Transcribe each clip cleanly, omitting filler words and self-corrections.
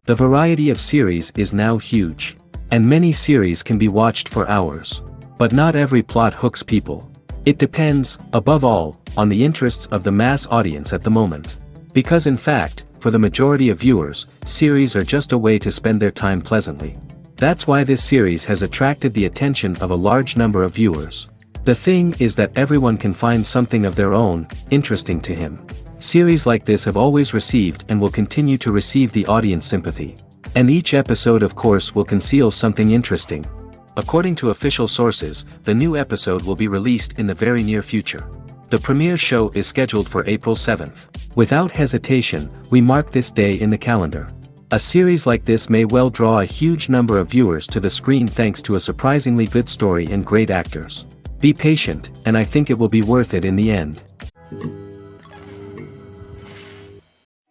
The variety of series is now huge. And many series can be watched for hours. But not every plot hooks people. It depends, above all, on the interests of the mass audience at the moment. Because in fact, for the majority of viewers, series are just a way to spend their time pleasantly. That's why this series has attracted the attention of a large number of viewers. The thing is that everyone can find something of their own, interesting to him. Series like this have always received and will continue to receive the audience sympathy. And each episode of course will conceal something interesting. According to official sources, the new episode will be released in the very near future. The premiere show is scheduled for April 7th. Without hesitation, we mark this day in the calendar. A series like this may well draw a huge number of viewers to the screen thanks to a surprisingly good story and great actors. Be patient, and I think it will be worth it in the end.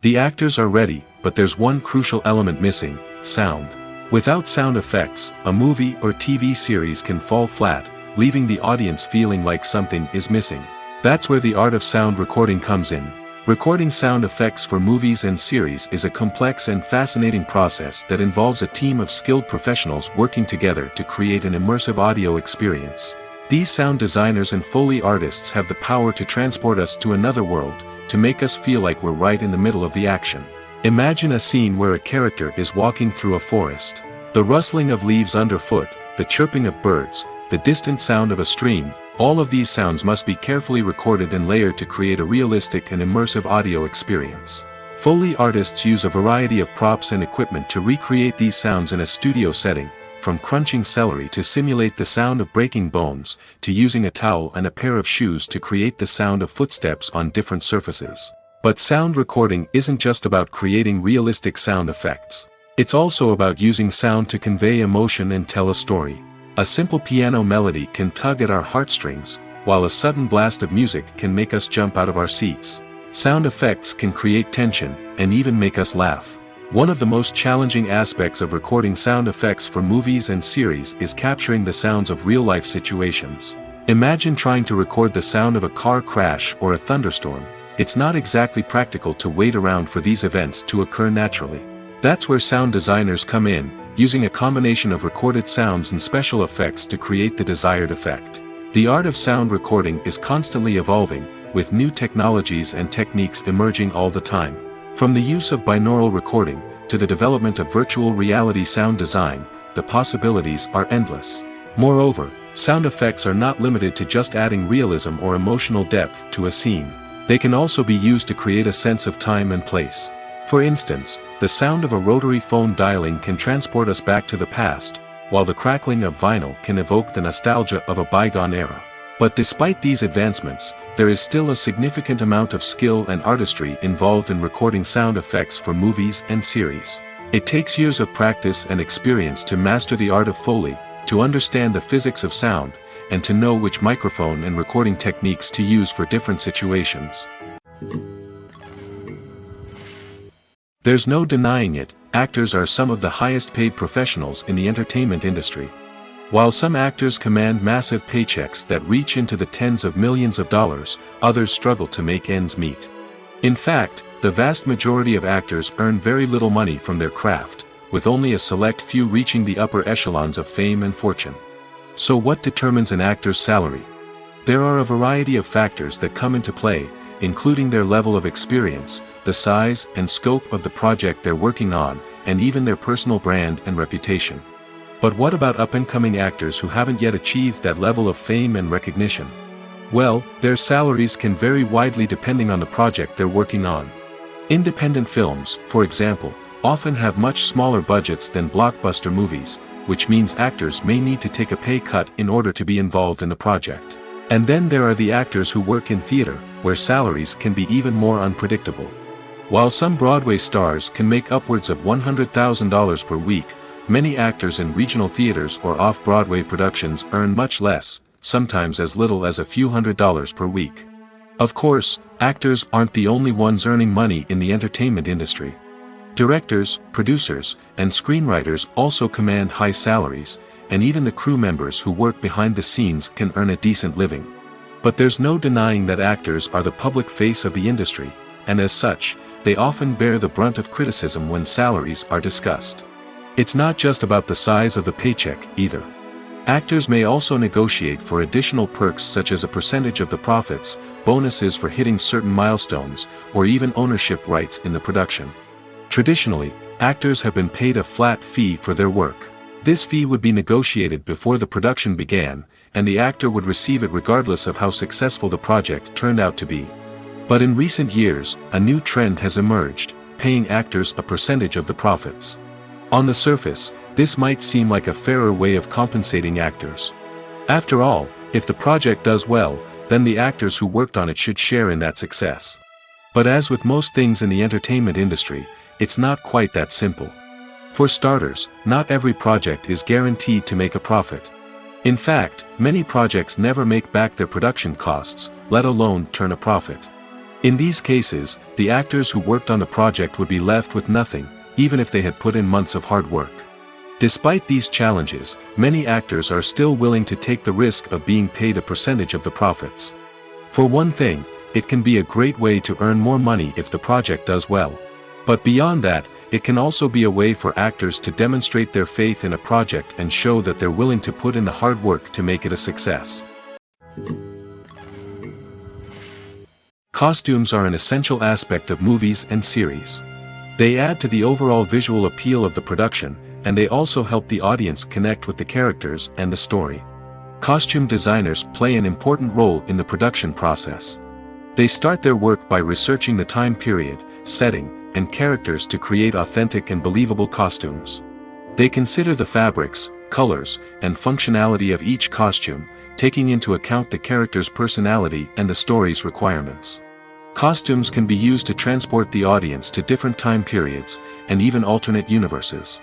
The actors are ready, but there's one crucial element missing: sound. Without sound effects, a movie or TV series can fall flat, leaving the audience feeling like something is missing. That's where the art of sound recording comes in. Recording sound effects for movies and series is a complex and fascinating process that involves a team of skilled professionals working together to create an immersive audio experience. These sound designers and Foley artists have the power to transport us to another world, to make us feel like we're right in the middle of the action. Imagine a scene where a character is walking through a forest. The rustling of leaves underfoot, the chirping of birds, the distant sound of a stream, all of these sounds must be carefully recorded and layered to create a realistic and immersive audio experience. Foley artists use a variety of props and equipment to recreate these sounds in a studio setting, from crunching celery to simulate the sound of breaking bones, to using a towel and a pair of shoes to create the sound of footsteps on different surfaces. But sound recording isn't just about creating realistic sound effects. It's also about using sound to convey emotion and tell a story. A simple piano melody can tug at our heartstrings, while a sudden blast of music can make us jump out of our seats. Sound effects can create tension, and even make us laugh. One of the most challenging aspects of recording sound effects for movies and series is capturing the sounds of real-life situations. Imagine trying to record the sound of a car crash or a thunderstorm. It's not exactly practical to wait around for these events to occur naturally. That's where sound designers come in, using a combination of recorded sounds and special effects to create the desired effect. The art of sound recording is constantly evolving, with new technologies and techniques emerging all the time. From the use of binaural recording, to the development of virtual reality sound design, the possibilities are endless. Moreover, sound effects are not limited to just adding realism or emotional depth to a scene. They can also be used to create a sense of time and place. For instance, the sound of a rotary phone dialing can transport us back to the past, while the crackling of vinyl can evoke the nostalgia of a bygone era. But despite these advancements, there is still a significant amount of skill and artistry involved in recording sound effects for movies and series. It takes years of practice and experience to master the art of Foley, to understand the physics of sound, and to know which microphone and recording techniques to use for different situations. There's no denying it, actors are some of the highest paid professionals in the entertainment industry. While some actors command massive paychecks that reach into the tens of millions of dollars, others struggle to make ends meet. In fact, the vast majority of actors earn very little money from their craft, with only a select few reaching the upper echelons of fame and fortune. So what determines an actor's salary? There are a variety of factors that come into play, including their level of experience, the size and scope of the project they're working on, and even their personal brand and reputation. But what about up-and-coming actors who haven't yet achieved that level of fame and recognition? Well, their salaries can vary widely depending on the project they're working on. Independent films, for example, often have much smaller budgets than blockbuster movies, which means actors may need to take a pay cut in order to be involved in the project. And then there are the actors who work in theater, where salaries can be even more unpredictable. While some Broadway stars can make upwards of $100,000 per week, many actors in regional theaters or off-Broadway productions earn much less, sometimes as little as a few $100s per week. Of course, actors aren't the only ones earning money in the entertainment industry. Directors, producers, and screenwriters also command high salaries, and even the crew members who work behind the scenes can earn a decent living. But there's no denying that actors are the public face of the industry, and as such, they often bear the brunt of criticism when salaries are discussed. It's not just about the size of the paycheck, either. Actors may also negotiate for additional perks such as a percentage of the profits, bonuses for hitting certain milestones, or even ownership rights in the production. Traditionally, actors have been paid a flat fee for their work. This fee would be negotiated before the production began, and the actor would receive it regardless of how successful the project turned out to be. But in recent years, a new trend has emerged, paying actors a percentage of the profits. On the surface, this might seem like a fairer way of compensating actors. After all, if the project does well, then the actors who worked on it should share in that success. But as with most things in the entertainment industry, it's not quite that simple. For starters, not every project is guaranteed to make a profit. In fact, many projects never make back their production costs, let alone turn a profit. In these cases, the actors who worked on the project would be left with nothing, even if they had put in months of hard work. Despite these challenges, many actors are still willing to take the risk of being paid a percentage of the profits. For one thing, it can be a great way to earn more money if the project does well. But beyond that, it can also be a way for actors to demonstrate their faith in a project and show that they're willing to put in the hard work to make it a success. Costumes are an essential aspect of movies and series. They add to the overall visual appeal of the production, and they also help the audience connect with the characters and the story. Costume designers play an important role in the production process. They start their work by researching the time period, setting, and characters to create authentic and believable costumes. They consider the fabrics, colors, and functionality of each costume, taking into account the character's personality and the story's requirements. Costumes can be used to transport the audience to different time periods, and even alternate universes.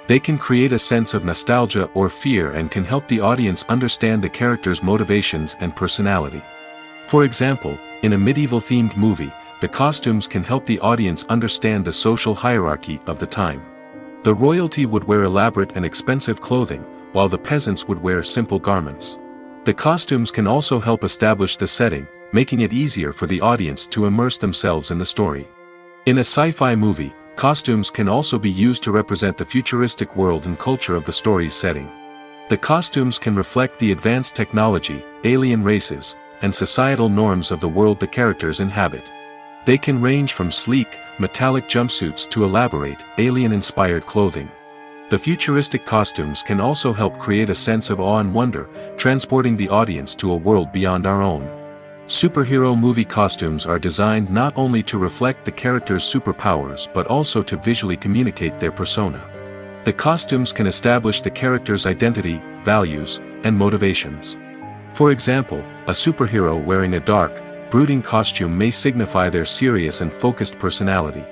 They can create a sense of nostalgia or fear and can help the audience understand the character's motivations and personality. For example, in a medieval-themed movie, the costumes can help the audience understand the social hierarchy of the time. The royalty would wear elaborate and expensive clothing, while the peasants would wear simple garments. The costumes can also help establish the setting, making it easier for the audience to immerse themselves in the story. In a sci-fi movie, costumes can also be used to represent the futuristic world and culture of the story's setting. The costumes can reflect the advanced technology, alien races, and societal norms of the world the characters inhabit. They can range from sleek, metallic jumpsuits to elaborate, alien-inspired clothing. The futuristic costumes can also help create a sense of awe and wonder, transporting the audience to a world beyond our own. Superhero movie costumes are designed not only to reflect the character's superpowers but also to visually communicate their persona. The costumes can establish the character's identity, values, and motivations. For example, a superhero wearing a dark, brooding costume may signify their serious and focused personality.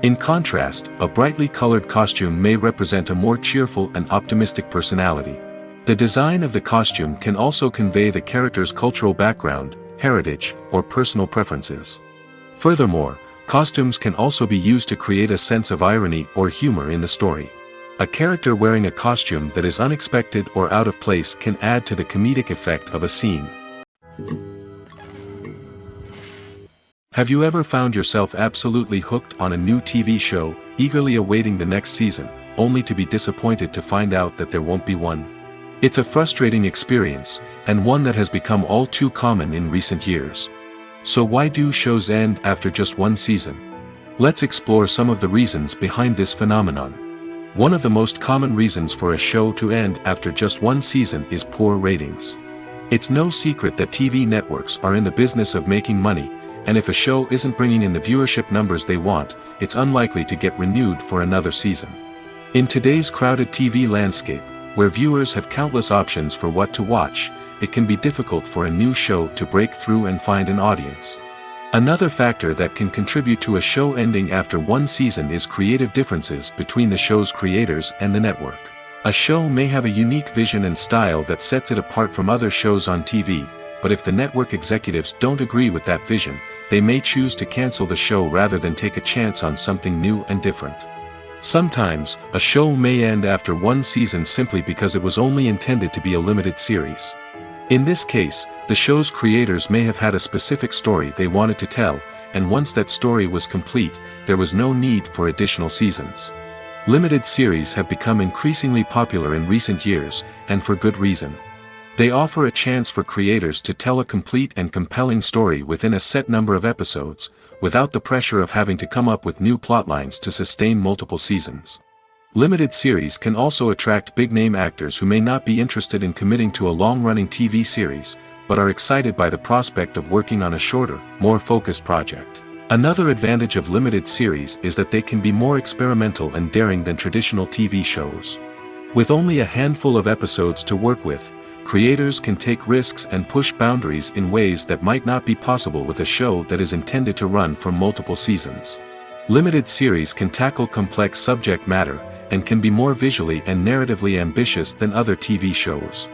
In contrast, a brightly colored costume may represent a more cheerful and optimistic personality. The design of the costume can also convey the character's cultural background, heritage, or personal preferences. Furthermore, costumes can also be used to create a sense of irony or humor in the story. A character wearing a costume that is unexpected or out of place can add to the comedic effect of a scene. Have you ever found yourself absolutely hooked on a new TV show, eagerly awaiting the next season, only to be disappointed to find out that there won't be one? It's a frustrating experience, and one that has become all too common in recent years. So why do shows end after just one season? Let's explore some of the reasons behind this phenomenon. One of the most common reasons for a show to end after just one season is poor ratings. It's no secret that TV networks are in the business of making money, and if a show isn't bringing in the viewership numbers they want, it's unlikely to get renewed for another season. In today's crowded TV landscape, where viewers have countless options for what to watch, it can be difficult for a new show to break through and find an audience. Another factor that can contribute to a show ending after one season is creative differences between the show's creators and the network. A show may have a unique vision and style that sets it apart from other shows on TV, but if the network executives don't agree with that vision, they may choose to cancel the show rather than take a chance on something new and different. Sometimes, a show may end after one season simply because it was only intended to be a limited series. In this case, the show's creators may have had a specific story they wanted to tell, and once that story was complete, there was no need for additional seasons. Limited series have become increasingly popular in recent years, and for good reason. They offer a chance for creators to tell a complete and compelling story within a set number of episodes, without the pressure of having to come up with new plotlines to sustain multiple seasons. Limited series can also attract big-name actors who may not be interested in committing to a long-running TV series, but are excited by the prospect of working on a shorter, more focused project. Another advantage of limited series is that they can be more experimental and daring than traditional TV shows. With only a handful of episodes to work with, creators can take risks and push boundaries in ways that might not be possible with a show that is intended to run for multiple seasons. Limited series can tackle complex subject matter, and can be more visually and narratively ambitious than other TV shows.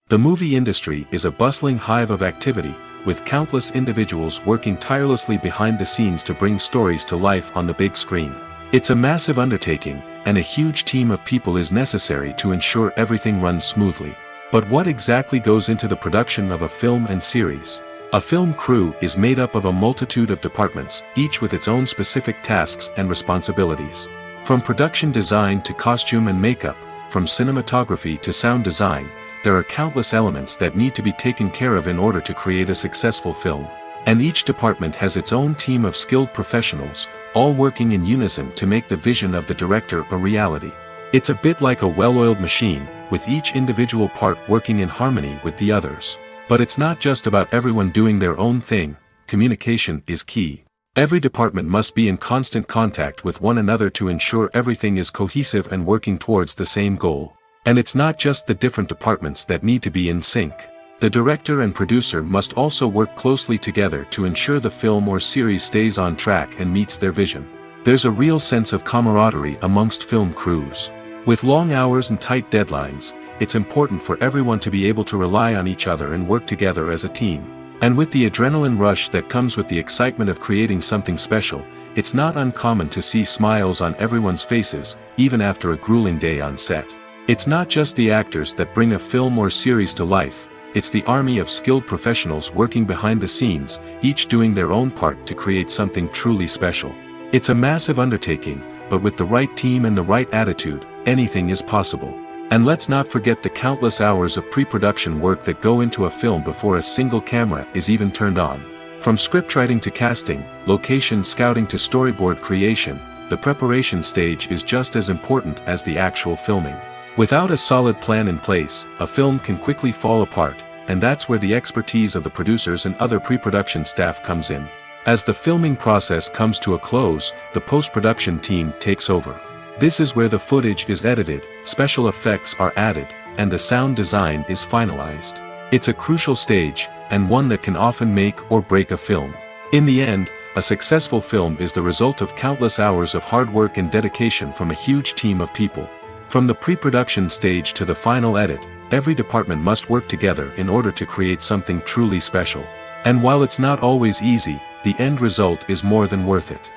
The movie industry is a bustling hive of activity, with countless individuals working tirelessly behind the scenes to bring stories to life on the big screen. It's a massive undertaking, and a huge team of people is necessary to ensure everything runs smoothly. But what exactly goes into the production of a film and series? A film crew is made up of a multitude of departments, each with its own specific tasks and responsibilities. From production design to costume and makeup, from cinematography to sound design, there are countless elements that need to be taken care of in order to create a successful film. And each department has its own team of skilled professionals, all working in unison to make the vision of the director a reality. It's a bit like a well-oiled machine, with each individual part working in harmony with the others. But it's not just about everyone doing their own thing. Communication is key. Every department must be in constant contact with one another to ensure everything is cohesive and working towards the same goal. And it's not just the different departments that need to be in sync. The director and producer must also work closely together to ensure the film or series stays on track and meets their vision. There's a real sense of camaraderie amongst film crews. With long hours and tight deadlines, it's important for everyone to be able to rely on each other and work together as a team. And with the adrenaline rush that comes with the excitement of creating something special, it's not uncommon to see smiles on everyone's faces, even after a grueling day on set. It's not just the actors that bring a film or series to life, it's the army of skilled professionals working behind the scenes, each doing their own part to create something truly special. It's a massive undertaking, but with the right team and the right attitude, anything is possible. And let's not forget the countless hours of pre-production work that go into a film before a single camera is even turned on. From scriptwriting to casting, location scouting to storyboard creation, the preparation stage is just as important as the actual filming. Without a solid plan in place, a film can quickly fall apart, and that's where the expertise of the producers and other pre-production staff comes in. As the filming process comes to a close, the post-production team takes over. This is where the footage is edited, special effects are added, and the sound design is finalized. It's a crucial stage, and one that can often make or break a film. In the end, a successful film is the result of countless hours of hard work and dedication from a huge team of people. From the pre-production stage to the final edit, every department must work together in order to create something truly special. And while it's not always easy, the end result is more than worth it.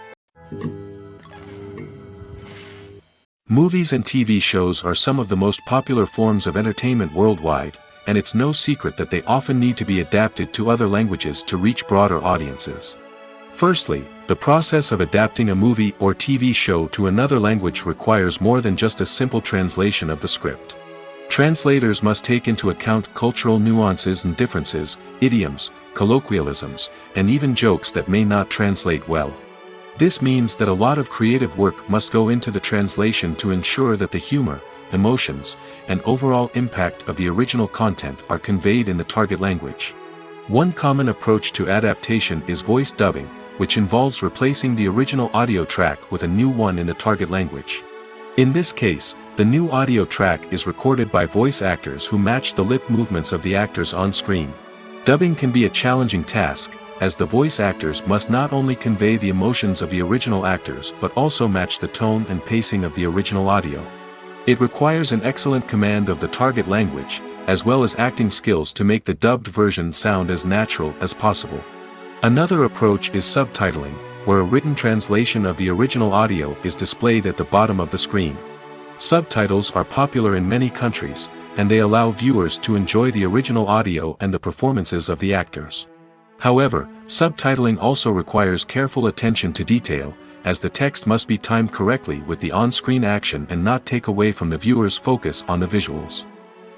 Movies and TV shows are some of the most popular forms of entertainment worldwide, and it's no secret that they often need to be adapted to other languages to reach broader audiences. Firstly, the process of adapting a movie or TV show to another language requires more than just a simple translation of the script. Translators must take into account cultural nuances and differences, idioms, colloquialisms, and even jokes that may not translate well. This means that a lot of creative work must go into the translation to ensure that the humor, emotions, and overall impact of the original content are conveyed in the target language. One common approach to adaptation is voice dubbing, which involves replacing the original audio track with a new one in the target language. In this case, the new audio track is recorded by voice actors who match the lip movements of the actors on screen. Dubbing can be a challenging task, as the voice actors must not only convey the emotions of the original actors but also match the tone and pacing of the original audio. It requires an excellent command of the target language, as well as acting skills to make the dubbed version sound as natural as possible. Another approach is subtitling, where a written translation of the original audio is displayed at the bottom of the screen. Subtitles are popular in many countries, and they allow viewers to enjoy the original audio and the performances of the actors. However, subtitling also requires careful attention to detail, as the text must be timed correctly with the on-screen action and not take away from the viewer's focus on the visuals.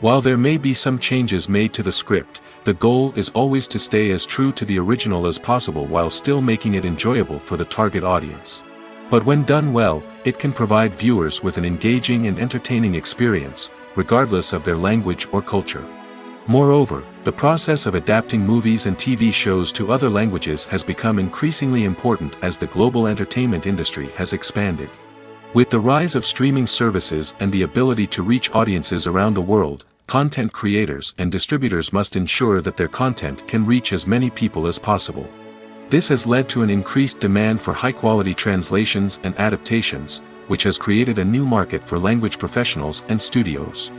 While there may be some changes made to the script, the goal is always to stay as true to the original as possible while still making it enjoyable for the target audience. But when done well, it can provide viewers with an engaging and entertaining experience, regardless of their language or culture. Moreover, the process of adapting movies and TV shows to other languages has become increasingly important as the global entertainment industry has expanded. With the rise of streaming services and the ability to reach audiences around the world, content creators and distributors must ensure that their content can reach as many people as possible. This has led to an increased demand for high-quality translations and adaptations, which has created a new market for language professionals and studios.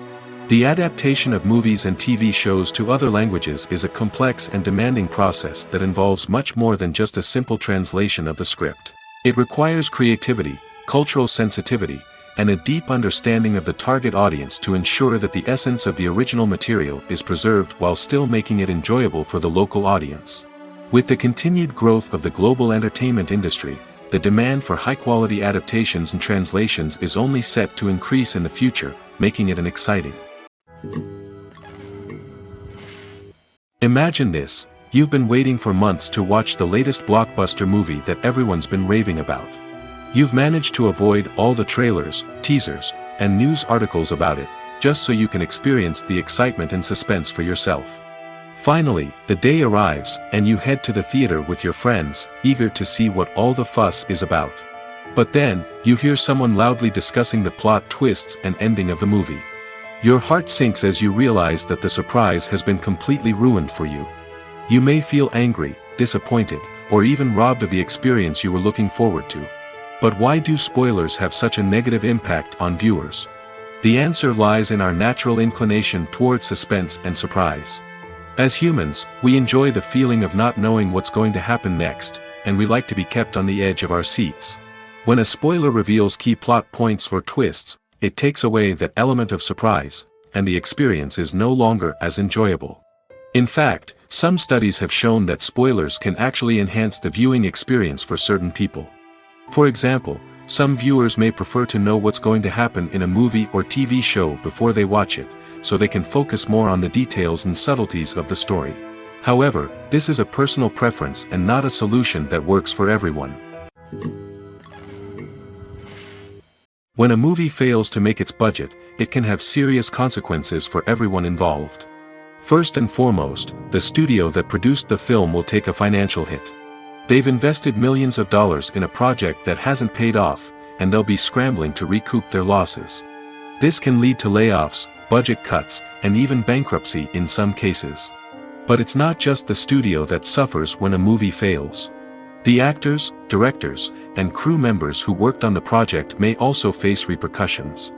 The adaptation of movies and TV shows to other languages is a complex and demanding process that involves much more than just a simple translation of the script. It requires creativity, cultural sensitivity, and a deep understanding of the target audience to ensure that the essence of the original material is preserved while still making it enjoyable for the local audience. With the continued growth of the global entertainment industry, the demand for high-quality adaptations and translations is only set to increase in the future, making it an exciting. Imagine this: you've been waiting for months to watch the latest blockbuster movie that everyone's been raving about. You've managed to avoid all the trailers, teasers, and news articles about it, just so you can experience the excitement and suspense for yourself. Finally, the day arrives, and you head to the theater with your friends, eager to see what all the fuss is about. But then, you hear someone loudly discussing the plot twists and ending of the movie. Your heart sinks as you realize that the surprise has been completely ruined for you. You may feel angry, disappointed, or even robbed of the experience you were looking forward to. But why do spoilers have such a negative impact on viewers? The answer lies in our natural inclination toward suspense and surprise. As humans, we enjoy the feeling of not knowing what's going to happen next, and we like to be kept on the edge of our seats. When a spoiler reveals key plot points or twists, it takes away that element of surprise, and the experience is no longer as enjoyable. In fact, some studies have shown that spoilers can actually enhance the viewing experience for certain people. For example, some viewers may prefer to know what's going to happen in a movie or TV show before they watch it, so they can focus more on the details and subtleties of the story. However, this is a personal preference and not a solution that works for everyone. When a movie fails to make its budget, it can have serious consequences for everyone involved. First and foremost, the studio that produced the film will take a financial hit. They've invested millions of dollars in a project that hasn't paid off, and they'll be scrambling to recoup their losses. This can lead to layoffs, budget cuts, and even bankruptcy in some cases. But it's not just the studio that suffers when a movie fails. The actors, directors, and crew members who worked on the project may also face repercussions.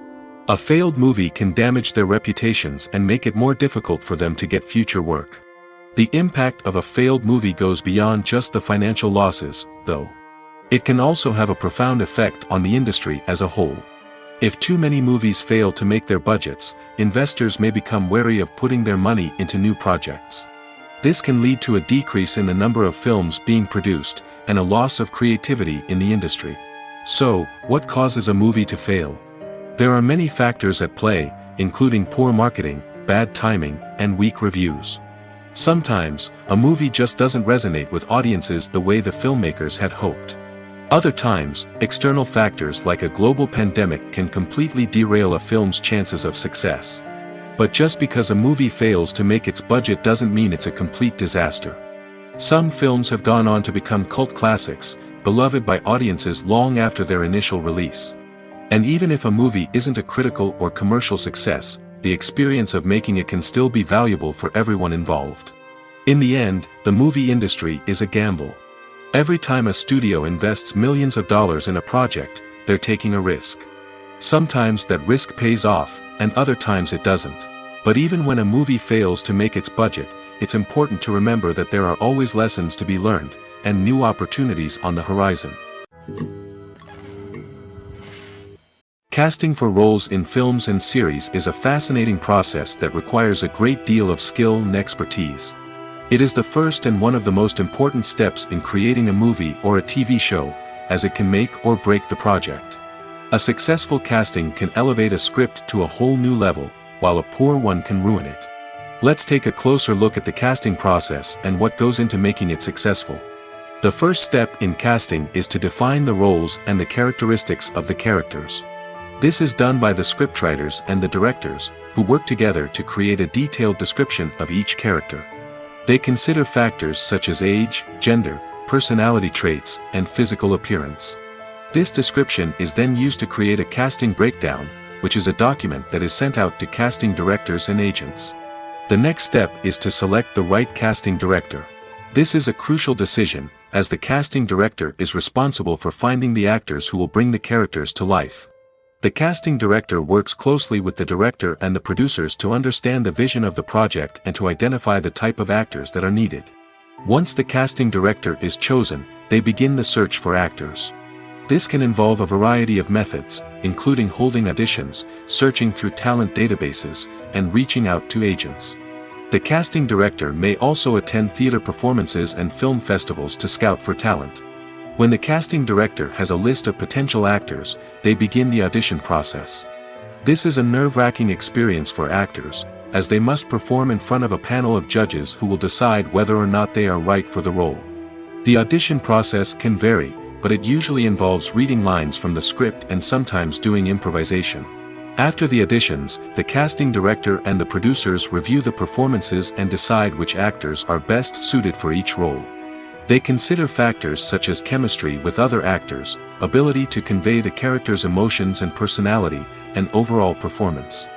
A failed movie can damage their reputations and make it more difficult for them to get future work. The impact of a failed movie goes beyond just the financial losses, though. It can also have a profound effect on the industry as a whole. If too many movies fail to make their budgets, investors may become wary of putting their money into new projects. This can lead to a decrease in the number of films being produced, and a loss of creativity in the industry. So, what causes a movie to fail? There are many factors at play, including poor marketing, bad timing, and weak reviews. Sometimes, a movie just doesn't resonate with audiences the way the filmmakers had hoped. Other times, external factors like a global pandemic can completely derail a film's chances of success. But just because a movie fails to make its budget doesn't mean it's a complete disaster. Some films have gone on to become cult classics, beloved by audiences long after their initial release. And even if a movie isn't a critical or commercial success, the experience of making it can still be valuable for everyone involved. In the end, the movie industry is a gamble. Every time a studio invests millions of dollars in a project, they're taking a risk. Sometimes that risk pays off, and other times it doesn't. But even when a movie fails to make its budget, it's important to remember that there are always lessons to be learned, and new opportunities on the horizon. Casting for roles in films and series is a fascinating process that requires a great deal of skill and expertise. It is the first and one of the most important steps in creating a movie or a TV show, as it can make or break the project. A successful casting can elevate a script to a whole new level, while a poor one can ruin it. Let's take a closer look at the casting process and what goes into making it successful. The first step in casting is to define the roles and the characteristics of the characters. This is done by the scriptwriters and the directors, who work together to create a detailed description of each character. They consider factors such as age, gender, personality traits, and physical appearance. This description is then used to create a casting breakdown, which is a document that is sent out to casting directors and agents. The next step is to select the right casting director. This is a crucial decision, as the casting director is responsible for finding the actors who will bring the characters to life. The casting director works closely with the director and the producers to understand the vision of the project and to identify the type of actors that are needed. Once the casting director is chosen, they begin the search for actors. This can involve a variety of methods, including holding auditions, searching through talent databases, and reaching out to agents. The casting director may also attend theater performances and film festivals to scout for talent. When the casting director has a list of potential actors, they begin the audition process. This is a nerve-wracking experience for actors, as they must perform in front of a panel of judges who will decide whether or not they are right for the role. The audition process can vary, but it usually involves reading lines from the script and sometimes doing improvisation. After the auditions, the casting director and the producers review the performances and decide which actors are best suited for each role. They consider factors such as chemistry with other actors, ability to convey the character's emotions and personality, and overall performance.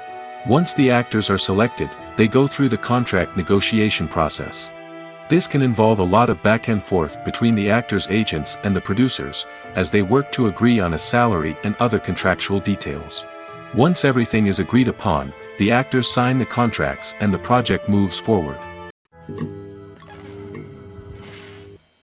Once the actors are selected, they go through the contract negotiation process. This can involve a lot of back and forth between the actors' agents and the producers, as they work to agree on a salary and other contractual details. Once everything is agreed upon, the actors sign the contracts and the project moves forward.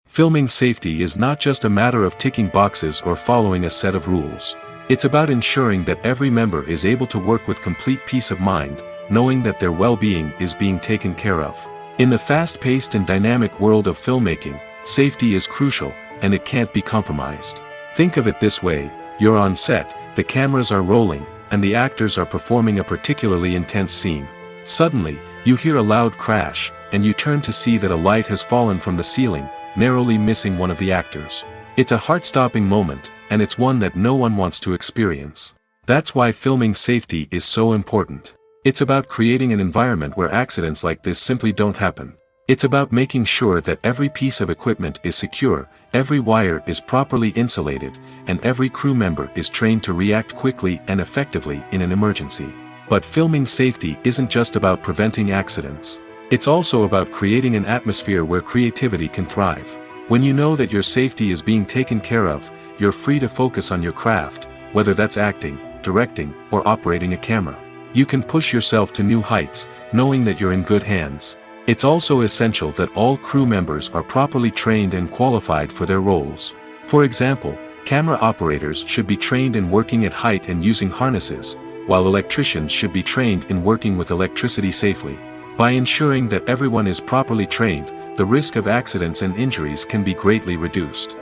Filming safety is not just a matter of ticking boxes or following a set of rules. It's about ensuring that every member is able to work with complete peace of mind, knowing that their well-being is being taken care of. In the fast-paced and dynamic world of filmmaking, safety is crucial, and it can't be compromised. Think of it this way: you're on set, the cameras are rolling, and the actors are performing a particularly intense scene. Suddenly, you hear a loud crash, and you turn to see that a light has fallen from the ceiling, narrowly missing one of the actors. It's a heart-stopping moment, and it's one that no one wants to experience. That's why filming safety is so important. It's about creating an environment where accidents like this simply don't happen. It's about making sure that every piece of equipment is secure, every wire is properly insulated, and every crew member is trained to react quickly and effectively in an emergency. But filming safety isn't just about preventing accidents. It's also about creating an atmosphere where creativity can thrive. When you know that your safety is being taken care of, you're free to focus on your craft, whether that's acting, directing, or operating a camera. You can push yourself to new heights, knowing that you're in good hands. It's also essential that all crew members are properly trained and qualified for their roles. For example, camera operators should be trained in working at height and using harnesses, while electricians should be trained in working with electricity safely. By ensuring that everyone is properly trained, the risk of accidents and injuries can be greatly reduced.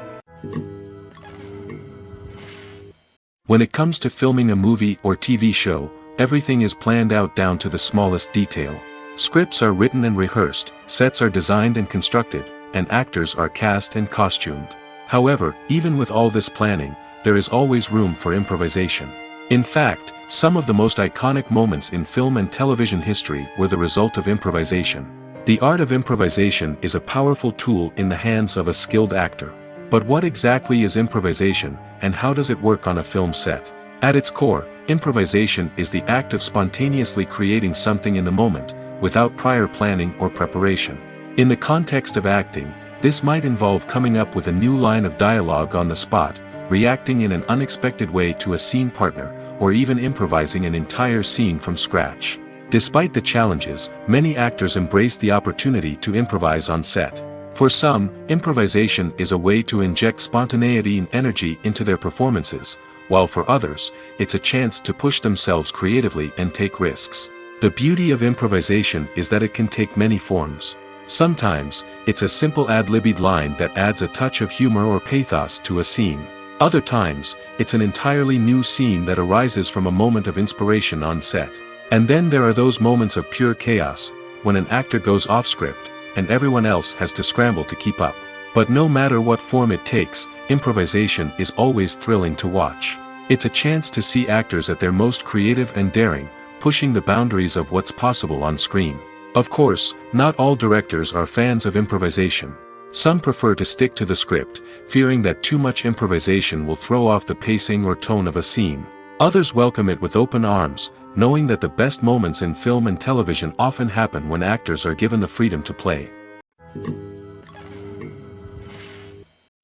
When it comes to filming a movie or TV show, everything is planned out down to the smallest detail. Scripts are written and rehearsed, sets are designed and constructed, and actors are cast and costumed. However, even with all this planning, there is always room for improvisation. In fact, some of the most iconic moments in film and television history were the result of improvisation. The art of improvisation is a powerful tool in the hands of a skilled actor. But what exactly is improvisation, and how does it work on a film set? At its core, improvisation is the act of spontaneously creating something in the moment, without prior planning or preparation. In the context of acting, this might involve coming up with a new line of dialogue on the spot, reacting in an unexpected way to a scene partner, or even improvising an entire scene from scratch. Despite the challenges, many actors embrace the opportunity to improvise on set. For some, improvisation is a way to inject spontaneity and energy into their performances, while for others, it's a chance to push themselves creatively and take risks. The beauty of improvisation is that it can take many forms. Sometimes, it's a simple ad-libbed line that adds a touch of humor or pathos to a scene. Other times, it's an entirely new scene that arises from a moment of inspiration on set. And then there are those moments of pure chaos, when an actor goes off script, and everyone else has to scramble to keep up. But no matter what form it takes, improvisation is always thrilling to watch. It's a chance to see actors at their most creative and daring, pushing the boundaries of what's possible on screen. Of course, not all directors are fans of improvisation. Some prefer to stick to the script, fearing that too much improvisation will throw off the pacing or tone of a scene. Others welcome it with open arms, knowing that the best moments in film and television often happen when actors are given the freedom to play.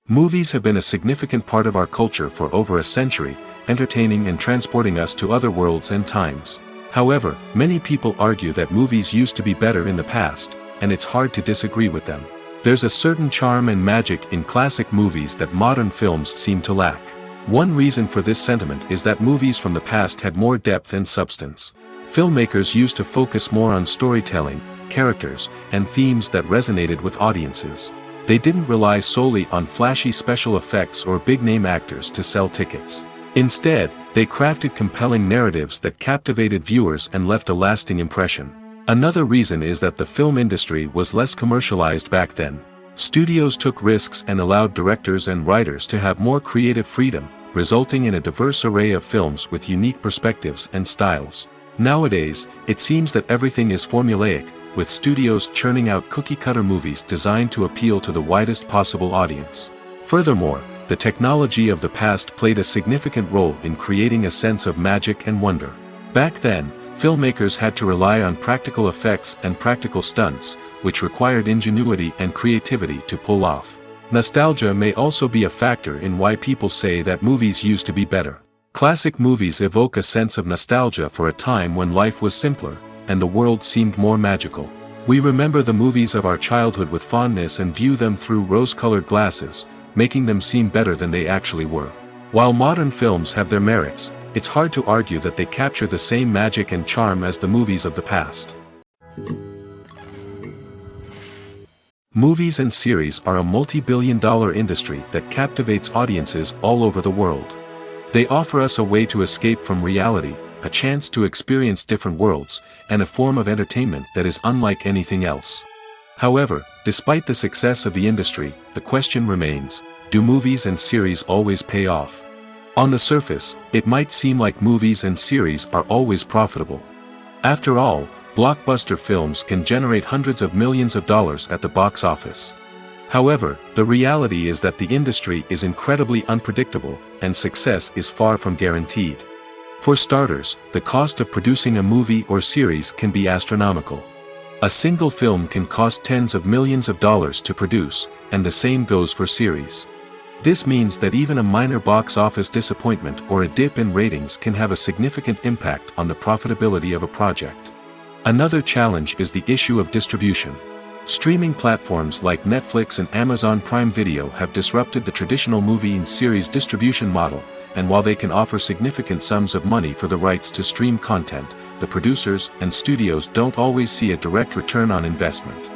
Movies have been a significant part of our culture for over a century, entertaining and transporting us to other worlds and times. However, many people argue that movies used to be better in the past, and it's hard to disagree with them. There's a certain charm and magic in classic movies that modern films seem to lack. One reason for this sentiment is that movies from the past had more depth and substance. Filmmakers used to focus more on storytelling, characters, and themes that resonated with audiences. They didn't rely solely on flashy special effects or big-name actors to sell tickets. Instead, they crafted compelling narratives that captivated viewers and left a lasting impression. Another reason is that the film industry was less commercialized back then. Studios took risks and allowed directors and writers to have more creative freedom, resulting in a diverse array of films with unique perspectives and styles. Nowadays, it seems that everything is formulaic, with studios churning out cookie-cutter movies designed to appeal to the widest possible audience. Furthermore, the technology of the past played a significant role in creating a sense of magic and wonder. Back then, filmmakers had to rely on practical effects and practical stunts, which required ingenuity and creativity to pull off. Nostalgia may also be a factor in why people say that movies used to be better. Classic movies evoke a sense of nostalgia for a time when life was simpler, and the world seemed more magical. We remember the movies of our childhood with fondness and view them through rose-colored glasses, making them seem better than they actually were. While modern films have their merits, it's hard to argue that they capture the same magic and charm as the movies of the past. Movies and series are a multi-billion-dollar industry that captivates audiences all over the world. They offer us a way to escape from reality, a chance to experience different worlds, and a form of entertainment that is unlike anything else. However, despite the success of the industry, the question remains, do movies and series always pay off? On the surface, it might seem like movies and series are always profitable. After all, blockbuster films can generate hundreds of millions of dollars at the box office. However, the reality is that the industry is incredibly unpredictable, and success is far from guaranteed. For starters, the cost of producing a movie or series can be astronomical. A single film can cost tens of millions of dollars to produce, and the same goes for series. This means that even a minor box office disappointment or a dip in ratings can have a significant impact on the profitability of a project. Another challenge is the issue of distribution. Streaming platforms like Netflix and Amazon Prime Video have disrupted the traditional movie and series distribution model, and while they can offer significant sums of money for the rights to stream content, the producers and studios don't always see a direct return on investment.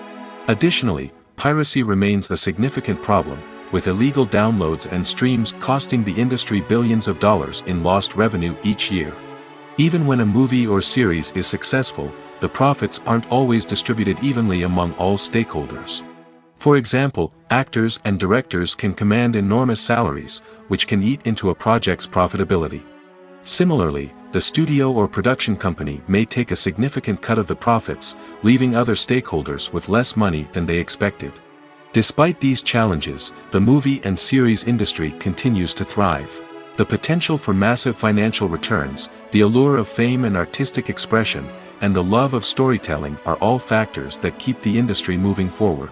Additionally, piracy remains a significant problem, with illegal downloads and streams costing the industry billions of dollars in lost revenue each year. Even when a movie or series is successful, the profits aren't always distributed evenly among all stakeholders. For example, actors and directors can command enormous salaries, which can eat into a project's profitability. Similarly, the studio or production company may take a significant cut of the profits, leaving other stakeholders with less money than they expected. Despite these challenges, the movie and series industry continues to thrive. The potential for massive financial returns, the allure of fame and artistic expression, and the love of storytelling are all factors that keep the industry moving forward.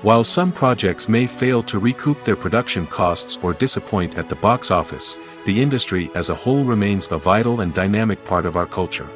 While some projects may fail to recoup their production costs or disappoint at the box office, the industry as a whole remains a vital and dynamic part of our culture.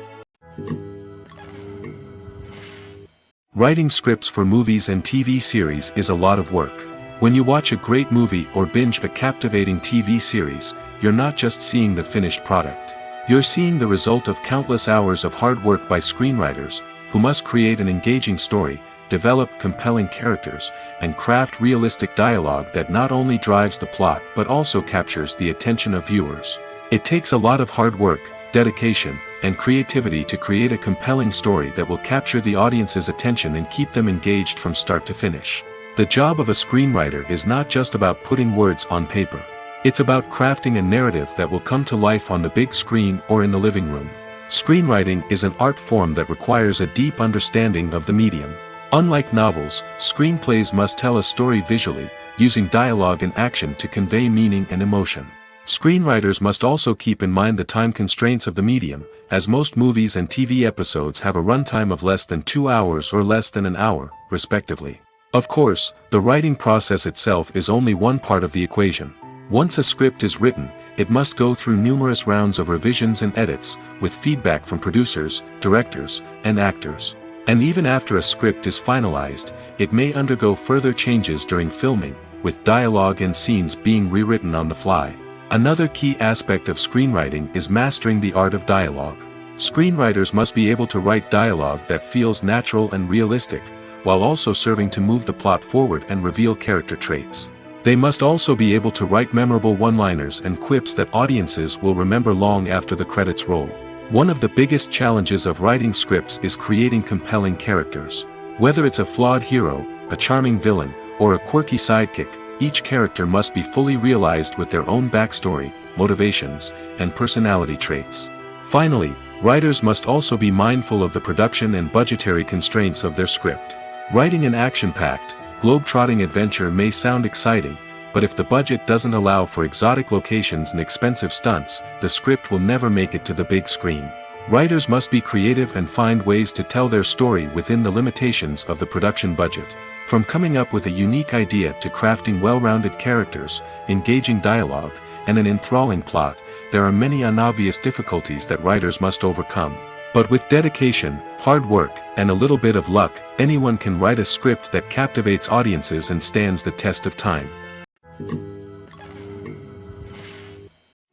Writing scripts for movies and TV series is a lot of work. When you watch a great movie or binge a captivating TV series, you're not just seeing the finished product. You're seeing the result of countless hours of hard work by screenwriters, who must create an engaging story, develop compelling characters, and craft realistic dialogue that not only drives the plot but also captures the attention of viewers. It takes a lot of hard work, dedication, and creativity to create a compelling story that will capture the audience's attention and keep them engaged from start to finish. The job of a screenwriter is not just about putting words on paper. It's about crafting a narrative that will come to life on the big screen or in the living room. Screenwriting is an art form that requires a deep understanding of the medium. Unlike novels, screenplays must tell a story visually, using dialogue and action to convey meaning and emotion. Screenwriters must also keep in mind the time constraints of the medium, as most movies and TV episodes have a runtime of less than 2 hours or less than an hour, respectively. Of course, the writing process itself is only one part of the equation. Once a script is written, it must go through numerous rounds of revisions and edits, with feedback from producers, directors, and actors. And even after a script is finalized, it may undergo further changes during filming, with dialogue and scenes being rewritten on the fly. Another key aspect of screenwriting is mastering the art of dialogue. Screenwriters must be able to write dialogue that feels natural and realistic, while also serving to move the plot forward and reveal character traits. They must also be able to write memorable one-liners and quips that audiences will remember long after the credits roll. One of the biggest challenges of writing scripts is creating compelling characters. Whether it's a flawed hero, a charming villain, or a quirky sidekick, each character must be fully realized with their own backstory, motivations, and personality traits. Finally, writers must also be mindful of the production and budgetary constraints of their script. Writing an action-packed, globe-trotting adventure may sound exciting, but if the budget doesn't allow for exotic locations and expensive stunts, the script will never make it to the big screen. Writers must be creative and find ways to tell their story within the limitations of the production budget. From coming up with a unique idea to crafting well-rounded characters, engaging dialogue, and an enthralling plot, there are many unobvious difficulties that writers must overcome. But with dedication, hard work, and a little bit of luck, anyone can write a script that captivates audiences and stands the test of time.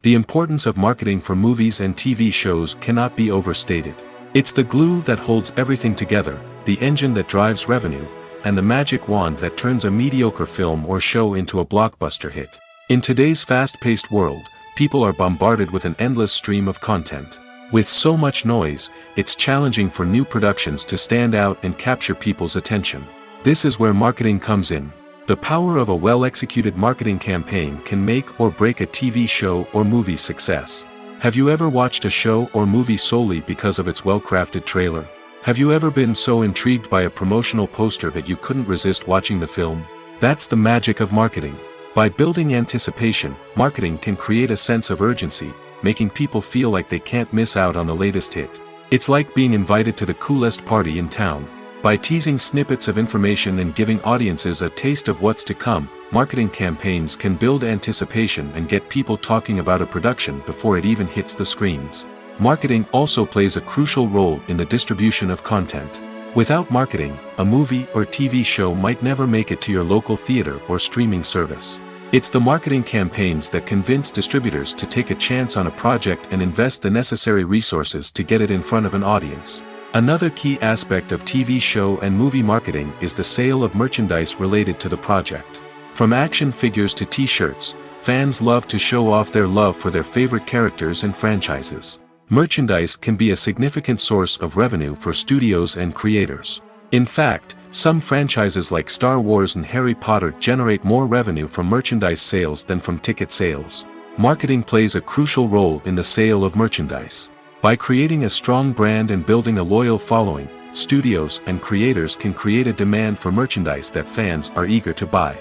The importance of marketing for movies and TV shows cannot be overstated. It's the glue that holds everything together, the engine that drives revenue, and the magic wand that turns a mediocre film or show into a blockbuster hit. In today's fast-paced world, people are bombarded with an endless stream of content. With so much noise, it's challenging for new productions to stand out and capture people's attention. This is where marketing comes in. The power of a well-executed marketing campaign can make or break a TV show or movie's success. Have you ever watched a show or movie solely because of its well-crafted trailer? Have you ever been so intrigued by a promotional poster that you couldn't resist watching the film? That's the magic of marketing. By building anticipation, marketing can create a sense of urgency, making people feel like they can't miss out on the latest hit. It's like being invited to the coolest party in town. By teasing snippets of information and giving audiences a taste of what's to come, marketing campaigns can build anticipation and get people talking about a production before it even hits the screens. Marketing also plays a crucial role in the distribution of content. Without marketing, a movie or TV show might never make it to your local theater or streaming service. It's the marketing campaigns that convince distributors to take a chance on a project and invest the necessary resources to get it in front of an audience. Another key aspect of TV show and movie marketing is the sale of merchandise related to the project. From action figures to t-shirts, fans love to show off their love for their favorite characters and franchises. Merchandise can be a significant source of revenue for studios and creators. In fact, some franchises like Star Wars and Harry Potter generate more revenue from merchandise sales than from ticket sales. Marketing plays a crucial role in the sale of merchandise. By creating a strong brand and building a loyal following, studios and creators can create a demand for merchandise that fans are eager to buy.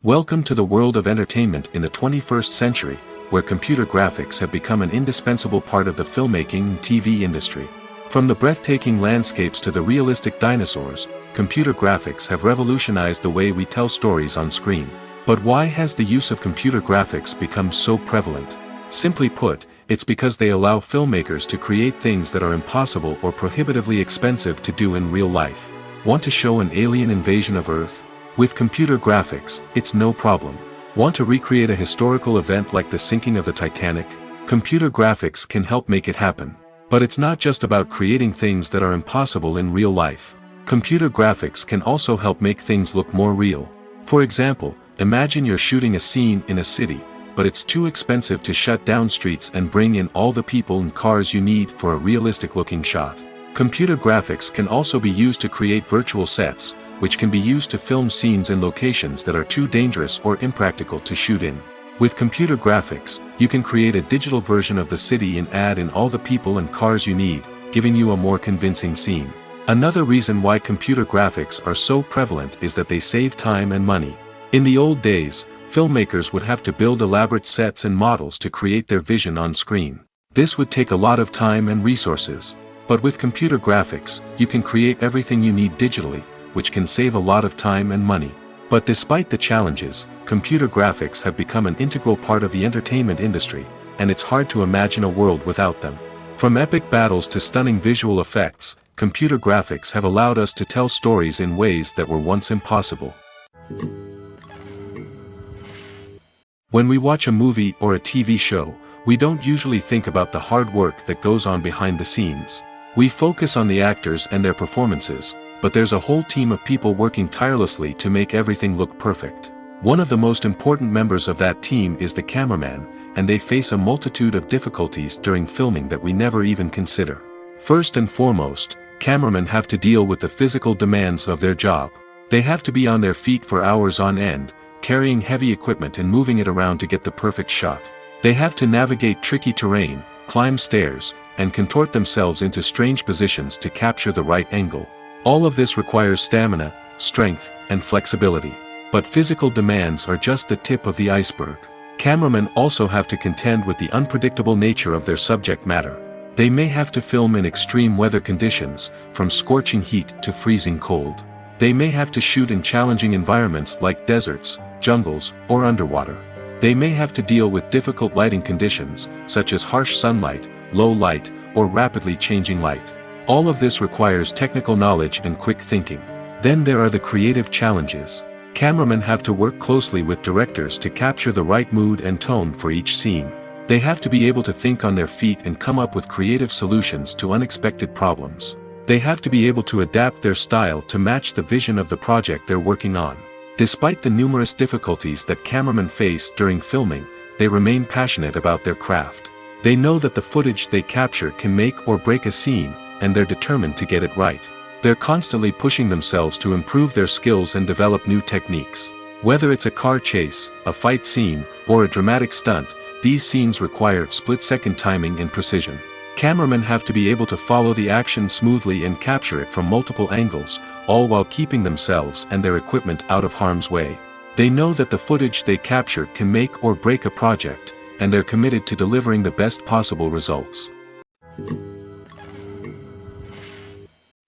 Welcome to the world of entertainment in the 21st century, where computer graphics have become an indispensable part of the filmmaking and TV industry. From the breathtaking landscapes to the realistic dinosaurs, computer graphics have revolutionized the way we tell stories on screen. But why has the use of computer graphics become so prevalent? Simply put, it's because they allow filmmakers to create things that are impossible or prohibitively expensive to do in real life. Want to show an alien invasion of Earth? With computer graphics, it's no problem. Want to recreate a historical event like the sinking of the Titanic? Computer graphics can help make it happen. But it's not just about creating things that are impossible in real life. Computer graphics can also help make things look more real. For example, imagine you're shooting a scene in a city, but it's too expensive to shut down streets and bring in all the people and cars you need for a realistic-looking shot. Computer graphics can also be used to create virtual sets, which can be used to film scenes in locations that are too dangerous or impractical to shoot in. With computer graphics, you can create a digital version of the city and add in all the people and cars you need, giving you a more convincing scene. Another reason why computer graphics are so prevalent is that they save time and money. In the old days, filmmakers would have to build elaborate sets and models to create their vision on screen. This would take a lot of time and resources. But with computer graphics, you can create everything you need digitally, which can save a lot of time and money. But despite the challenges, computer graphics have become an integral part of the entertainment industry, and it's hard to imagine a world without them. From epic battles to stunning visual effects, computer graphics have allowed us to tell stories in ways that were once impossible. When we watch a movie or a TV show, we don't usually think about the hard work that goes on behind the scenes. We focus on the actors and their performances, but there's a whole team of people working tirelessly to make everything look perfect. One of the most important members of that team is the cameraman, and they face a multitude of difficulties during filming that we never even consider. First and foremost, cameramen have to deal with the physical demands of their job. They have to be on their feet for hours on end, carrying heavy equipment and moving it around to get the perfect shot. They have to navigate tricky terrain, climb stairs, and contort themselves into strange positions to capture the right angle. All of this requires stamina, strength, and flexibility. But physical demands are just the tip of the iceberg. Cameramen also have to contend with the unpredictable nature of their subject matter. They may have to film in extreme weather conditions, from scorching heat to freezing cold. They may have to shoot in challenging environments like deserts, jungles, or underwater. They may have to deal with difficult lighting conditions, such as harsh sunlight, low light, or rapidly changing light. All of this requires technical knowledge and quick thinking. Then there are the creative challenges. Cameramen have to work closely with directors to capture the right mood and tone for each scene. They have to be able to think on their feet and come up with creative solutions to unexpected problems. They have to be able to adapt their style to match the vision of the project they're working on. Despite the numerous difficulties that cameramen face during filming, they remain passionate about their craft. They know that the footage they capture can make or break a scene, and they're determined to get it right. They're constantly pushing themselves to improve their skills and develop new techniques. Whether it's a car chase, a fight scene, or a dramatic stunt, these scenes require split-second timing and precision. Cameramen have to be able to follow the action smoothly and capture it from multiple angles, all while keeping themselves and their equipment out of harm's way. They know that the footage they capture can make or break a project, and they're committed to delivering the best possible results.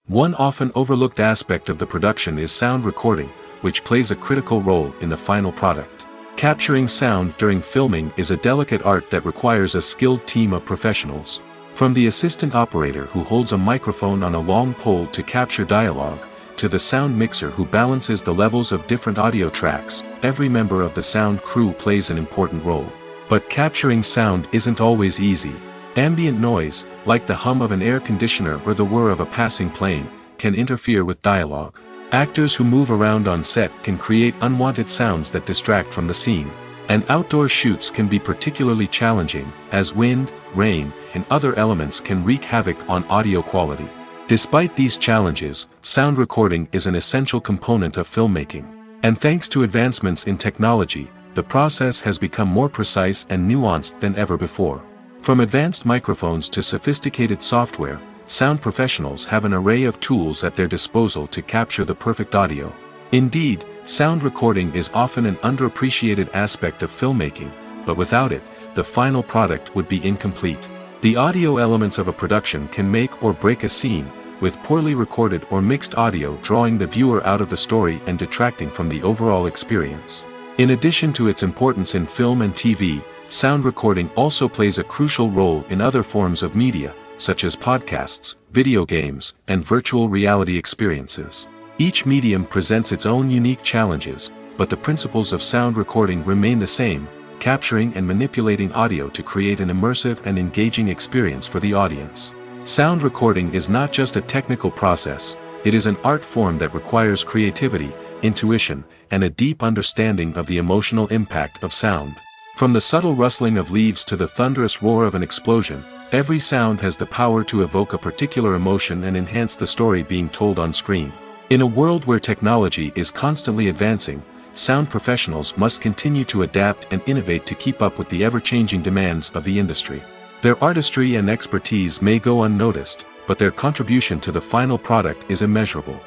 One often overlooked aspect of the production is sound recording, which plays a critical role in the final product. Capturing sound during filming is a delicate art that requires a skilled team of professionals. From the assistant operator who holds a microphone on a long pole to capture dialogue, to the sound mixer who balances the levels of different audio tracks, every member of the sound crew plays an important role. But capturing sound isn't always easy. Ambient noise, like the hum of an air conditioner or the whir of a passing plane, can interfere with dialogue. Actors who move around on set can create unwanted sounds that distract from the scene. And outdoor shoots can be particularly challenging, as wind, rain, and other elements can wreak havoc on audio quality. Despite these challenges, sound recording is an essential component of filmmaking. And thanks to advancements in technology, the process has become more precise and nuanced than ever before. From advanced microphones to sophisticated software, sound professionals have an array of tools at their disposal to capture the perfect audio. Indeed, sound recording is often an underappreciated aspect of filmmaking, but without it, the final product would be incomplete. The audio elements of a production can make or break a scene, with poorly recorded or mixed audio drawing the viewer out of the story and detracting from the overall experience. In addition to its importance in film and TV, sound recording also plays a crucial role in other forms of media, such as podcasts, video games, and virtual reality experiences. Each medium presents its own unique challenges, but the principles of sound recording remain the same, capturing and manipulating audio to create an immersive and engaging experience for the audience. Sound recording is not just a technical process, it is an art form that requires creativity, intuition, and a deep understanding of the emotional impact of sound. From the subtle rustling of leaves to the thunderous roar of an explosion, every sound has the power to evoke a particular emotion and enhance the story being told on screen. In a world where technology is constantly advancing, sound professionals must continue to adapt and innovate to keep up with the ever-changing demands of the industry. Their artistry and expertise may go unnoticed, but their contribution to the final product is immeasurable.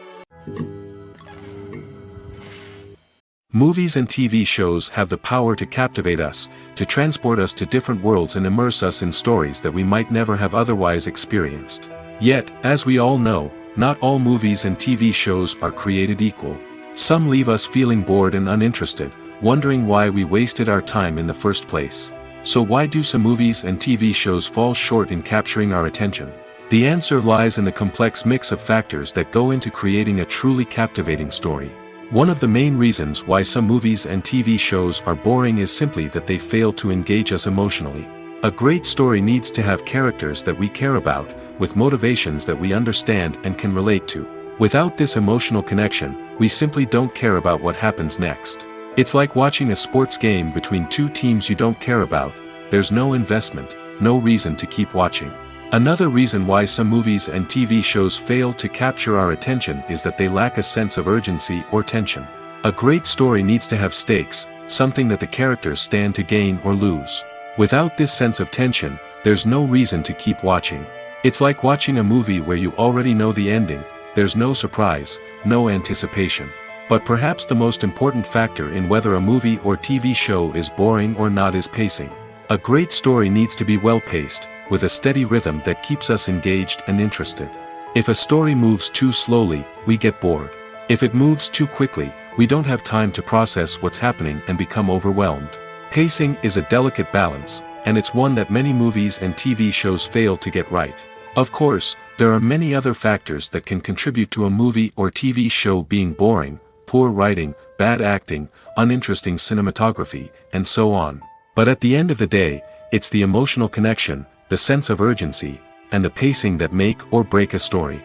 Movies and TV shows have the power to captivate us, to transport us to different worlds and immerse us in stories that we might never have otherwise experienced. Yet, as we all know, not all movies and TV shows are created equal. Some leave us feeling bored and uninterested, wondering why we wasted our time in the first place. So why do some movies and TV shows fall short in capturing our attention? The answer lies in the complex mix of factors that go into creating a truly captivating story. One of the main reasons why some movies and TV shows are boring is simply that they fail to engage us emotionally. A great story needs to have characters that we care about, with motivations that we understand and can relate to. Without this emotional connection, we simply don't care about what happens next. It's like watching a sports game between two teams you don't care about. There's no investment, no reason to keep watching. Another reason why some movies and TV shows fail to capture our attention is that they lack a sense of urgency or tension. A great story needs to have stakes, something that the characters stand to gain or lose. Without this sense of tension, there's no reason to keep watching. It's like watching a movie where you already know the ending, there's no surprise, no anticipation. But perhaps the most important factor in whether a movie or TV show is boring or not is pacing. A great story needs to be well-paced, with a steady rhythm that keeps us engaged and interested. If a story moves too slowly, we get bored. If it moves too quickly, we don't have time to process what's happening and become overwhelmed. Pacing is a delicate balance, and it's one that many movies and TV shows fail to get right. Of course, there are many other factors that can contribute to a movie or TV show being boring: poor writing, bad acting, uninteresting cinematography, and so on. But at the end of the day, it's the emotional connection, the sense of urgency, and the pacing that make or break a story.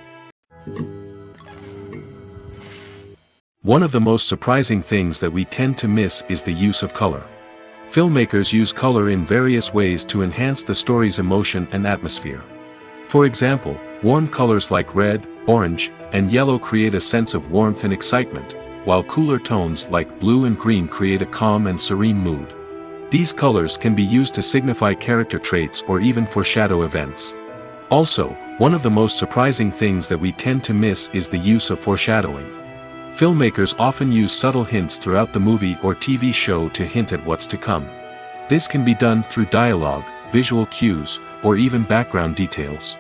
One of the most surprising things that we tend to miss is the use of color. Filmmakers use color in various ways to enhance the story's emotion and atmosphere. For example, warm colors like red, orange, and yellow create a sense of warmth and excitement, while cooler tones like blue and green create a calm and serene mood. These colors can be used to signify character traits or even foreshadow events. Also, one of the most surprising things that we tend to miss is the use of foreshadowing. Filmmakers often use subtle hints throughout the movie or TV show to hint at what's to come. This can be done through dialogue, visual cues, or even background details.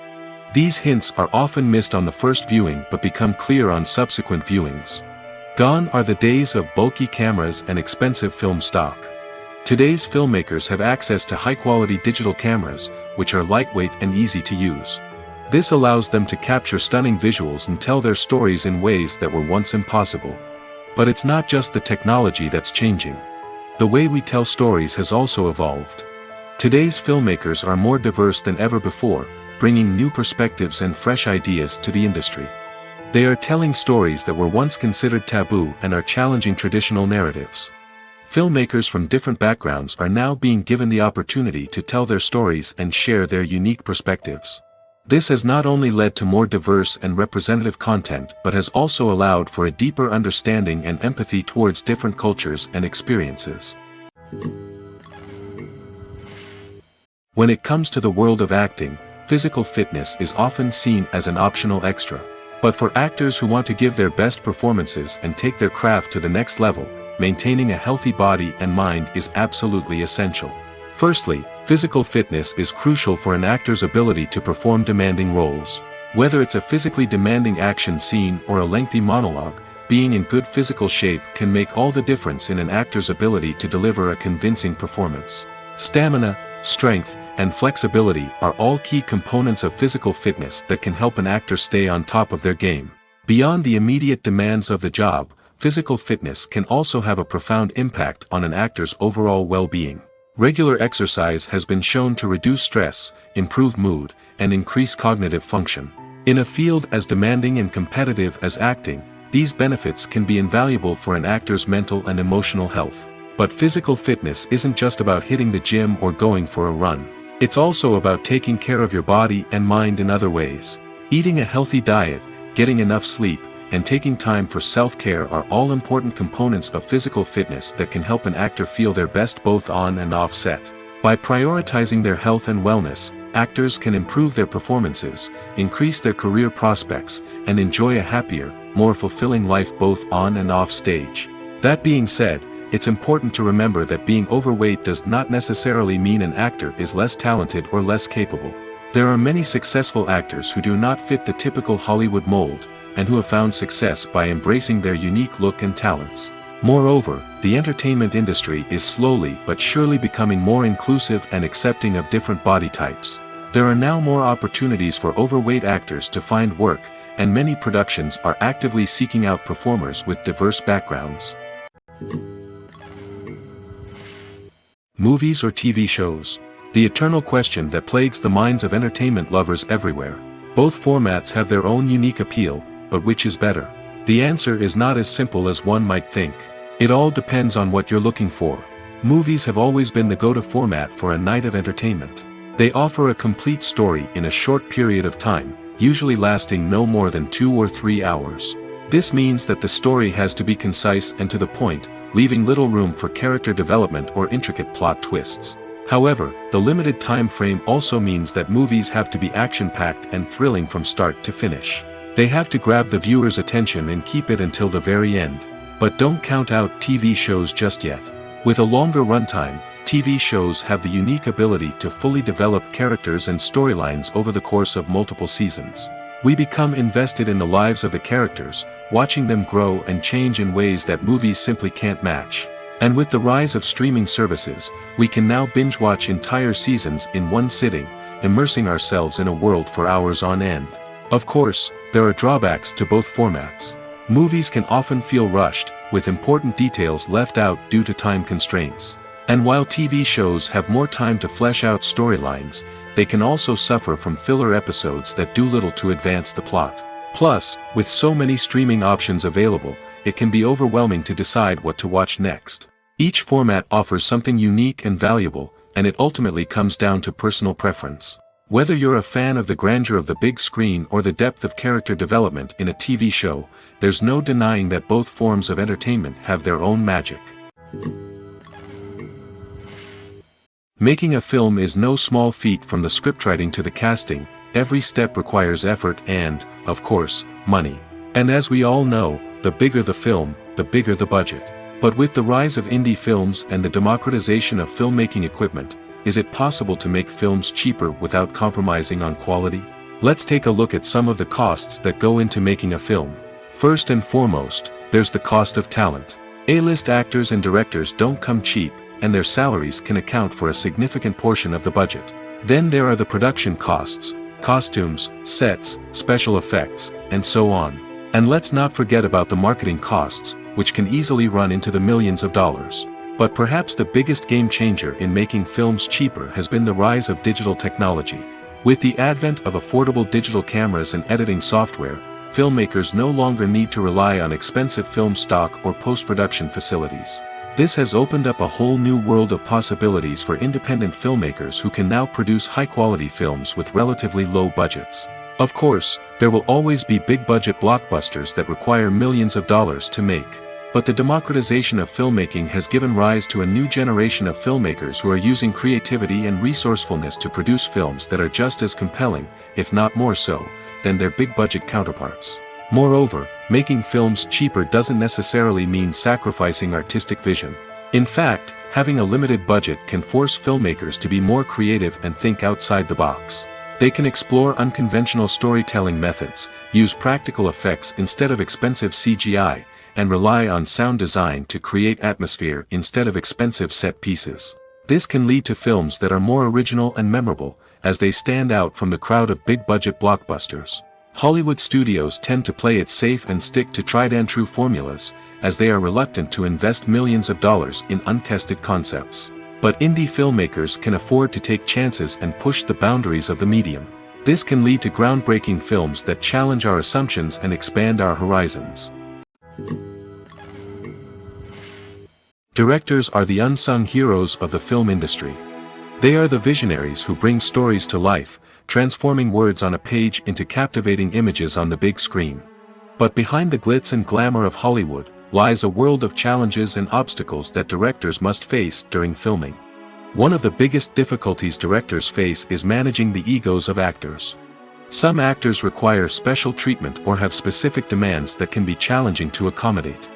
These hints are often missed on the first viewing but become clear on subsequent viewings. Gone are the days of bulky cameras and expensive film stock. Today's filmmakers have access to high-quality digital cameras, which are lightweight and easy to use. This allows them to capture stunning visuals and tell their stories in ways that were once impossible. But it's not just the technology that's changing. The way we tell stories has also evolved. Today's filmmakers are more diverse than ever before, bringing new perspectives and fresh ideas to the industry. They are telling stories that were once considered taboo and are challenging traditional narratives. Filmmakers from different backgrounds are now being given the opportunity to tell their stories and share their unique perspectives. This has not only led to more diverse and representative content but has also allowed for a deeper understanding and empathy towards different cultures and experiences. When it comes to the world of acting, physical fitness is often seen as an optional extra. But for actors who want to give their best performances and take their craft to the next level, maintaining a healthy body and mind is absolutely essential. Firstly, physical fitness is crucial for an actor's ability to perform demanding roles. Whether it's a physically demanding action scene or a lengthy monologue, being in good physical shape can make all the difference in an actor's ability to deliver a convincing performance. Stamina, strength, and flexibility are all key components of physical fitness that can help an actor stay on top of their game. Beyond the immediate demands of the job, physical fitness can also have a profound impact on an actor's overall well-being. Regular exercise has been shown to reduce stress, improve mood, and increase cognitive function. In a field as demanding and competitive as acting, these benefits can be invaluable for an actor's mental and emotional health. But physical fitness isn't just about hitting the gym or going for a run. It's also about taking care of your body and mind in other ways. Eating a healthy diet, getting enough sleep, and taking time for self-care are all important components of physical fitness that can help an actor feel their best both on and off set. By prioritizing their health and wellness, actors can improve their performances, increase their career prospects, and enjoy a happier, more fulfilling life both on and off stage. That being said, it's important to remember that being overweight does not necessarily mean an actor is less talented or less capable. There are many successful actors who do not fit the typical Hollywood mold, and who have found success by embracing their unique look and talents. Moreover, the entertainment industry is slowly but surely becoming more inclusive and accepting of different body types. There are now more opportunities for overweight actors to find work, and many productions are actively seeking out performers with diverse backgrounds. Movies or TV shows? The eternal question that plagues the minds of entertainment lovers everywhere. Both formats have their own unique appeal, but which is better? The answer is not as simple as one might think. It all depends on what you're looking for. Movies have always been the go-to format for a night of entertainment. They offer a complete story in a short period of time, usually lasting no more than 2 or 3 hours. This means that the story has to be concise and to the point, leaving little room for character development or intricate plot twists. However, the limited time frame also means that movies have to be action-packed and thrilling from start to finish. They have to grab the viewer's attention and keep it until the very end. But don't count out TV shows just yet. With a longer runtime, TV shows have the unique ability to fully develop characters and storylines over the course of multiple seasons. We become invested in the lives of the characters, watching them grow and change in ways that movies simply can't match. And with the rise of streaming services, we can now binge-watch entire seasons in one sitting, immersing ourselves in a world for hours on end. Of course, there are drawbacks to both formats. Movies can often feel rushed, with important details left out due to time constraints. And while TV shows have more time to flesh out storylines, they can also suffer from filler episodes that do little to advance the plot. Plus, with so many streaming options available, it can be overwhelming to decide what to watch next. Each format offers something unique and valuable, and it ultimately comes down to personal preference. Whether you're a fan of the grandeur of the big screen or the depth of character development in a TV show, there's no denying that both forms of entertainment have their own magic. Making a film is no small feat. From the scriptwriting to the casting, every step requires effort and, of course, money. And as we all know, the bigger the film, the bigger the budget. But with the rise of indie films and the democratization of filmmaking equipment, is it possible to make films cheaper without compromising on quality? Let's take a look at some of the costs that go into making a film. First and foremost, there's the cost of talent. A-list actors and directors don't come cheap, and their salaries can account for a significant portion of the budget. Then there are the production costs, costumes, sets, special effects, and so on. And let's not forget about the marketing costs, which can easily run into the millions of dollars. But perhaps the biggest game changer in making films cheaper has been the rise of digital technology. With the advent of affordable digital cameras and editing software, filmmakers no longer need to rely on expensive film stock or post-production facilities. This has opened up a whole new world of possibilities for independent filmmakers who can now produce high-quality films with relatively low budgets. Of course, there will always be big-budget blockbusters that require millions of dollars to make. But the democratization of filmmaking has given rise to a new generation of filmmakers who are using creativity and resourcefulness to produce films that are just as compelling, if not more so, than their big-budget counterparts. Moreover, making films cheaper doesn't necessarily mean sacrificing artistic vision. In fact, having a limited budget can force filmmakers to be more creative and think outside the box. They can explore unconventional storytelling methods, use practical effects instead of expensive CGI, and rely on sound design to create atmosphere instead of expensive set pieces. This can lead to films that are more original and memorable, as they stand out from the crowd of big-budget blockbusters. Hollywood studios tend to play it safe and stick to tried-and-true formulas, as they are reluctant to invest millions of dollars in untested concepts. But indie filmmakers can afford to take chances and push the boundaries of the medium. This can lead to groundbreaking films that challenge our assumptions and expand our horizons. Directors are the unsung heroes of the film industry. They are the visionaries who bring stories to life, transforming words on a page into captivating images on the big screen. But behind the glitz and glamour of Hollywood lies a world of challenges and obstacles that directors must face during filming. One of the biggest difficulties directors face is managing the egos of actors. Some actors require special treatment or have specific demands that can be challenging to accommodate.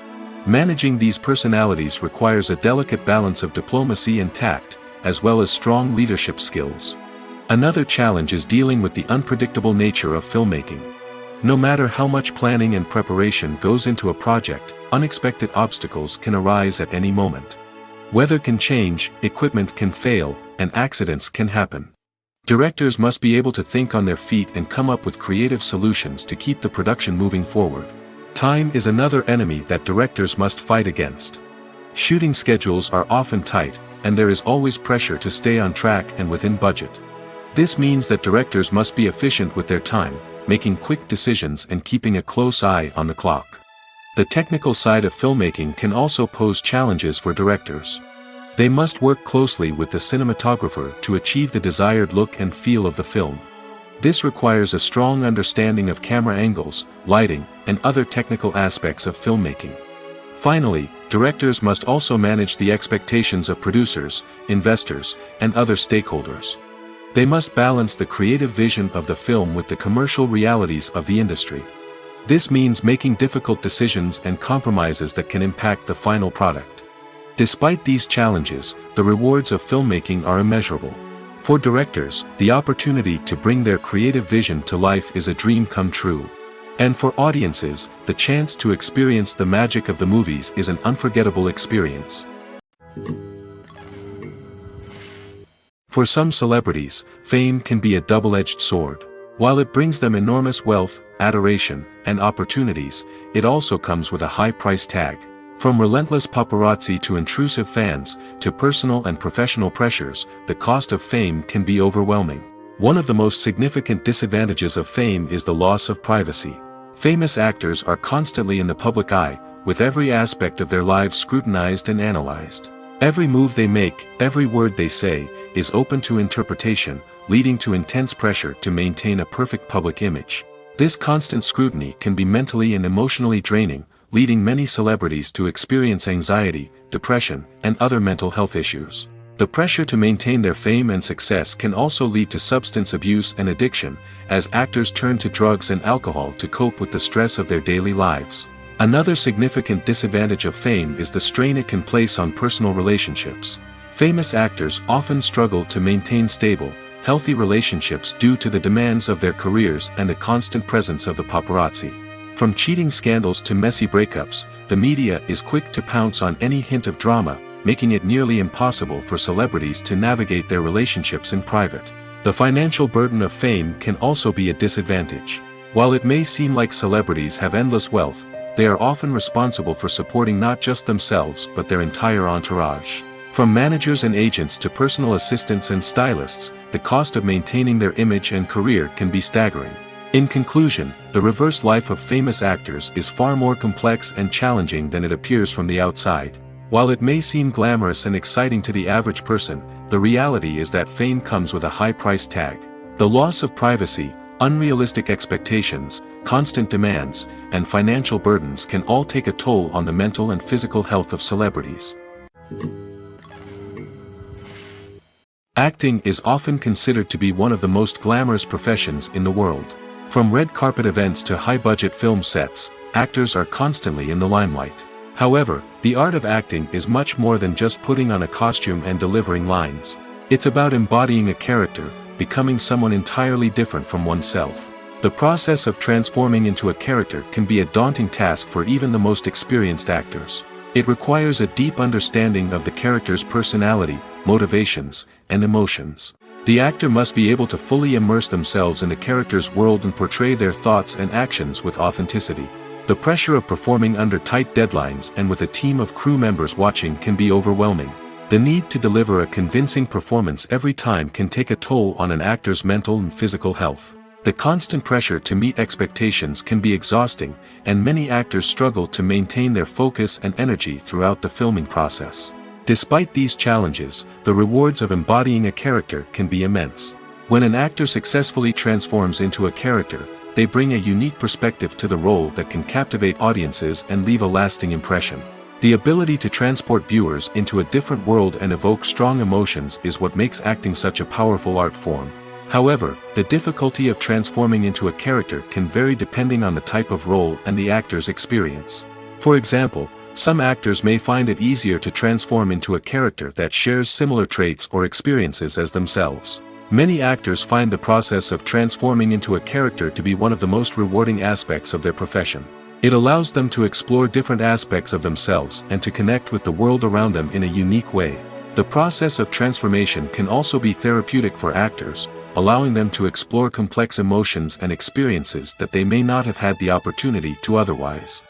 Managing these personalities requires a delicate balance of diplomacy and tact, as well as strong leadership skills. Another challenge is dealing with the unpredictable nature of filmmaking. No matter how much planning and preparation goes into a project, unexpected obstacles can arise at any moment. Weather can change, equipment can fail, and accidents can happen. Directors must be able to think on their feet and come up with creative solutions to keep the production moving forward. Time is another enemy that directors must fight against. Shooting schedules are often tight, and there is always pressure to stay on track and within budget. This means that directors must be efficient with their time, making quick decisions and keeping a close eye on the clock. The technical side of filmmaking can also pose challenges for directors. They must work closely with the cinematographer to achieve the desired look and feel of the film. This requires a strong understanding of camera angles, lighting, and other technical aspects of filmmaking. Finally, directors must also manage the expectations of producers, investors, and other stakeholders. They must balance the creative vision of the film with the commercial realities of the industry. This means making difficult decisions and compromises that can impact the final product. Despite these challenges, the rewards of filmmaking are immeasurable. For directors, the opportunity to bring their creative vision to life is a dream come true. And for audiences, the chance to experience the magic of the movies is an unforgettable experience. For some celebrities, fame can be a double-edged sword. While it brings them enormous wealth, adoration, and opportunities, it also comes with a high price tag. From relentless paparazzi to intrusive fans, to personal and professional pressures, the cost of fame can be overwhelming. One of the most significant disadvantages of fame is the loss of privacy. Famous actors are constantly in the public eye, with every aspect of their lives scrutinized and analyzed. Every move they make, every word they say, is open to interpretation, leading to intense pressure to maintain a perfect public image. This constant scrutiny can be mentally and emotionally draining, leading many celebrities to experience anxiety, depression, and other mental health issues. The pressure to maintain their fame and success can also lead to substance abuse and addiction, as actors turn to drugs and alcohol to cope with the stress of their daily lives. Another significant disadvantage of fame is the strain it can place on personal relationships. Famous actors often struggle to maintain stable, healthy relationships due to the demands of their careers and the constant presence of the paparazzi. From cheating scandals to messy breakups, the media is quick to pounce on any hint of drama, making it nearly impossible for celebrities to navigate their relationships in private. The financial burden of fame can also be a disadvantage. While it may seem like celebrities have endless wealth, they are often responsible for supporting not just themselves but their entire entourage. From managers and agents to personal assistants and stylists, the cost of maintaining their image and career can be staggering. In conclusion, the reverse life of famous actors is far more complex and challenging than it appears from the outside. While it may seem glamorous and exciting to the average person, the reality is that fame comes with a high price tag. The loss of privacy, unrealistic expectations, constant demands, and financial burdens can all take a toll on the mental and physical health of celebrities. Acting is often considered to be one of the most glamorous professions in the world. From red carpet events to high-budget film sets, actors are constantly in the limelight. However, the art of acting is much more than just putting on a costume and delivering lines. It's about embodying a character, becoming someone entirely different from oneself. The process of transforming into a character can be a daunting task for even the most experienced actors. It requires a deep understanding of the character's personality, motivations, and emotions. The actor must be able to fully immerse themselves in the character's world and portray their thoughts and actions with authenticity. The pressure of performing under tight deadlines and with a team of crew members watching can be overwhelming. The need to deliver a convincing performance every time can take a toll on an actor's mental and physical health. The constant pressure to meet expectations can be exhausting, and many actors struggle to maintain their focus and energy throughout the filming process. Despite these challenges, the rewards of embodying a character can be immense. When an actor successfully transforms into a character, they bring a unique perspective to the role that can captivate audiences and leave a lasting impression. The ability to transport viewers into a different world and evoke strong emotions is what makes acting such a powerful art form. However, the difficulty of transforming into a character can vary depending on the type of role and the actor's experience. For example, some actors may find it easier to transform into a character that shares similar traits or experiences as themselves. Many actors find the process of transforming into a character to be one of the most rewarding aspects of their profession. It allows them to explore different aspects of themselves and to connect with the world around them in a unique way. The process of transformation can also be therapeutic for actors, allowing them to explore complex emotions and experiences that they may not have had the opportunity to otherwise.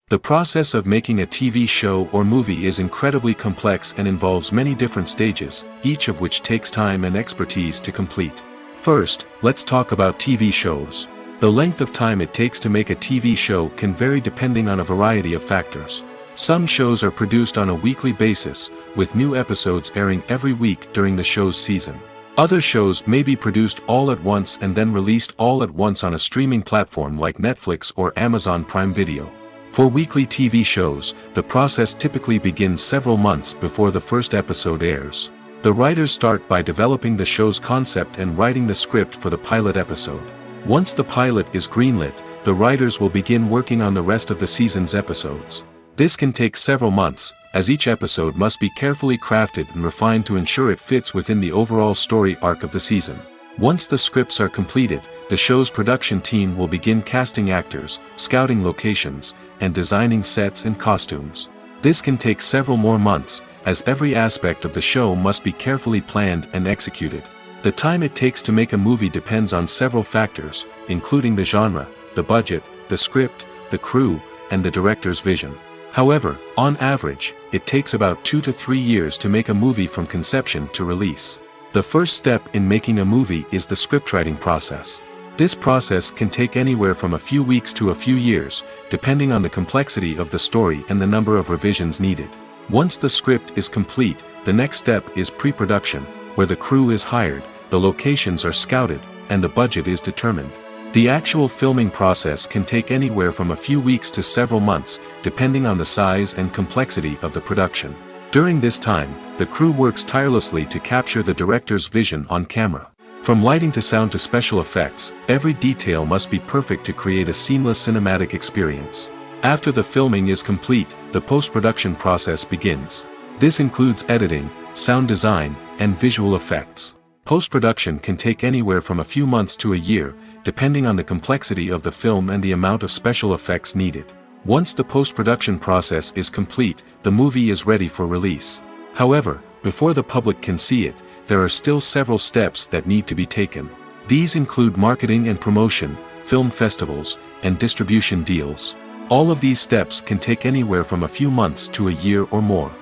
The process of making a TV show or movie is incredibly complex and involves many different stages, each of which takes time and expertise to complete. First, let's talk about TV shows. The length of time it takes to make a TV show can vary depending on a variety of factors. Some shows are produced on a weekly basis, with new episodes airing every week during the show's season. Other shows may be produced all at once and then released all at once on a streaming platform like Netflix or Amazon Prime Video. For weekly TV shows, the process typically begins several months before the first episode airs. The writers start by developing the show's concept and writing the script for the pilot episode. Once the pilot is greenlit, the writers will begin working on the rest of the season's episodes. This can take several months, as each episode must be carefully crafted and refined to ensure it fits within the overall story arc of the season. Once the scripts are completed, the show's production team will begin casting actors, scouting locations, and designing sets and costumes. This can take several more months, as every aspect of the show must be carefully planned and executed. The time it takes to make a movie depends on several factors, including the genre, the budget, the script, the crew, and the director's vision. However, on average, it takes about 2 to 3 years to make a movie from conception to release. The first step in making a movie is the scriptwriting process. This process can take anywhere from a few weeks to a few years, depending on the complexity of the story and the number of revisions needed. Once the script is complete, the next step is pre-production, where the crew is hired, the locations are scouted, and the budget is determined. The actual filming process can take anywhere from a few weeks to several months, depending on the size and complexity of the production. During this time, the crew works tirelessly to capture the director's vision on camera. From lighting to sound to special effects, every detail must be perfect to create a seamless cinematic experience. After the filming is complete, the post-production process begins. This includes editing, sound design, and visual effects. Post-production can take anywhere from a few months to a year, depending on the complexity of the film and the amount of special effects needed. Once the post-production process is complete, the movie is ready for release. However, before the public can see it, there are still several steps that need to be taken. These include marketing and promotion, film festivals, and distribution deals. All of these steps can take anywhere from a few months to a year or more.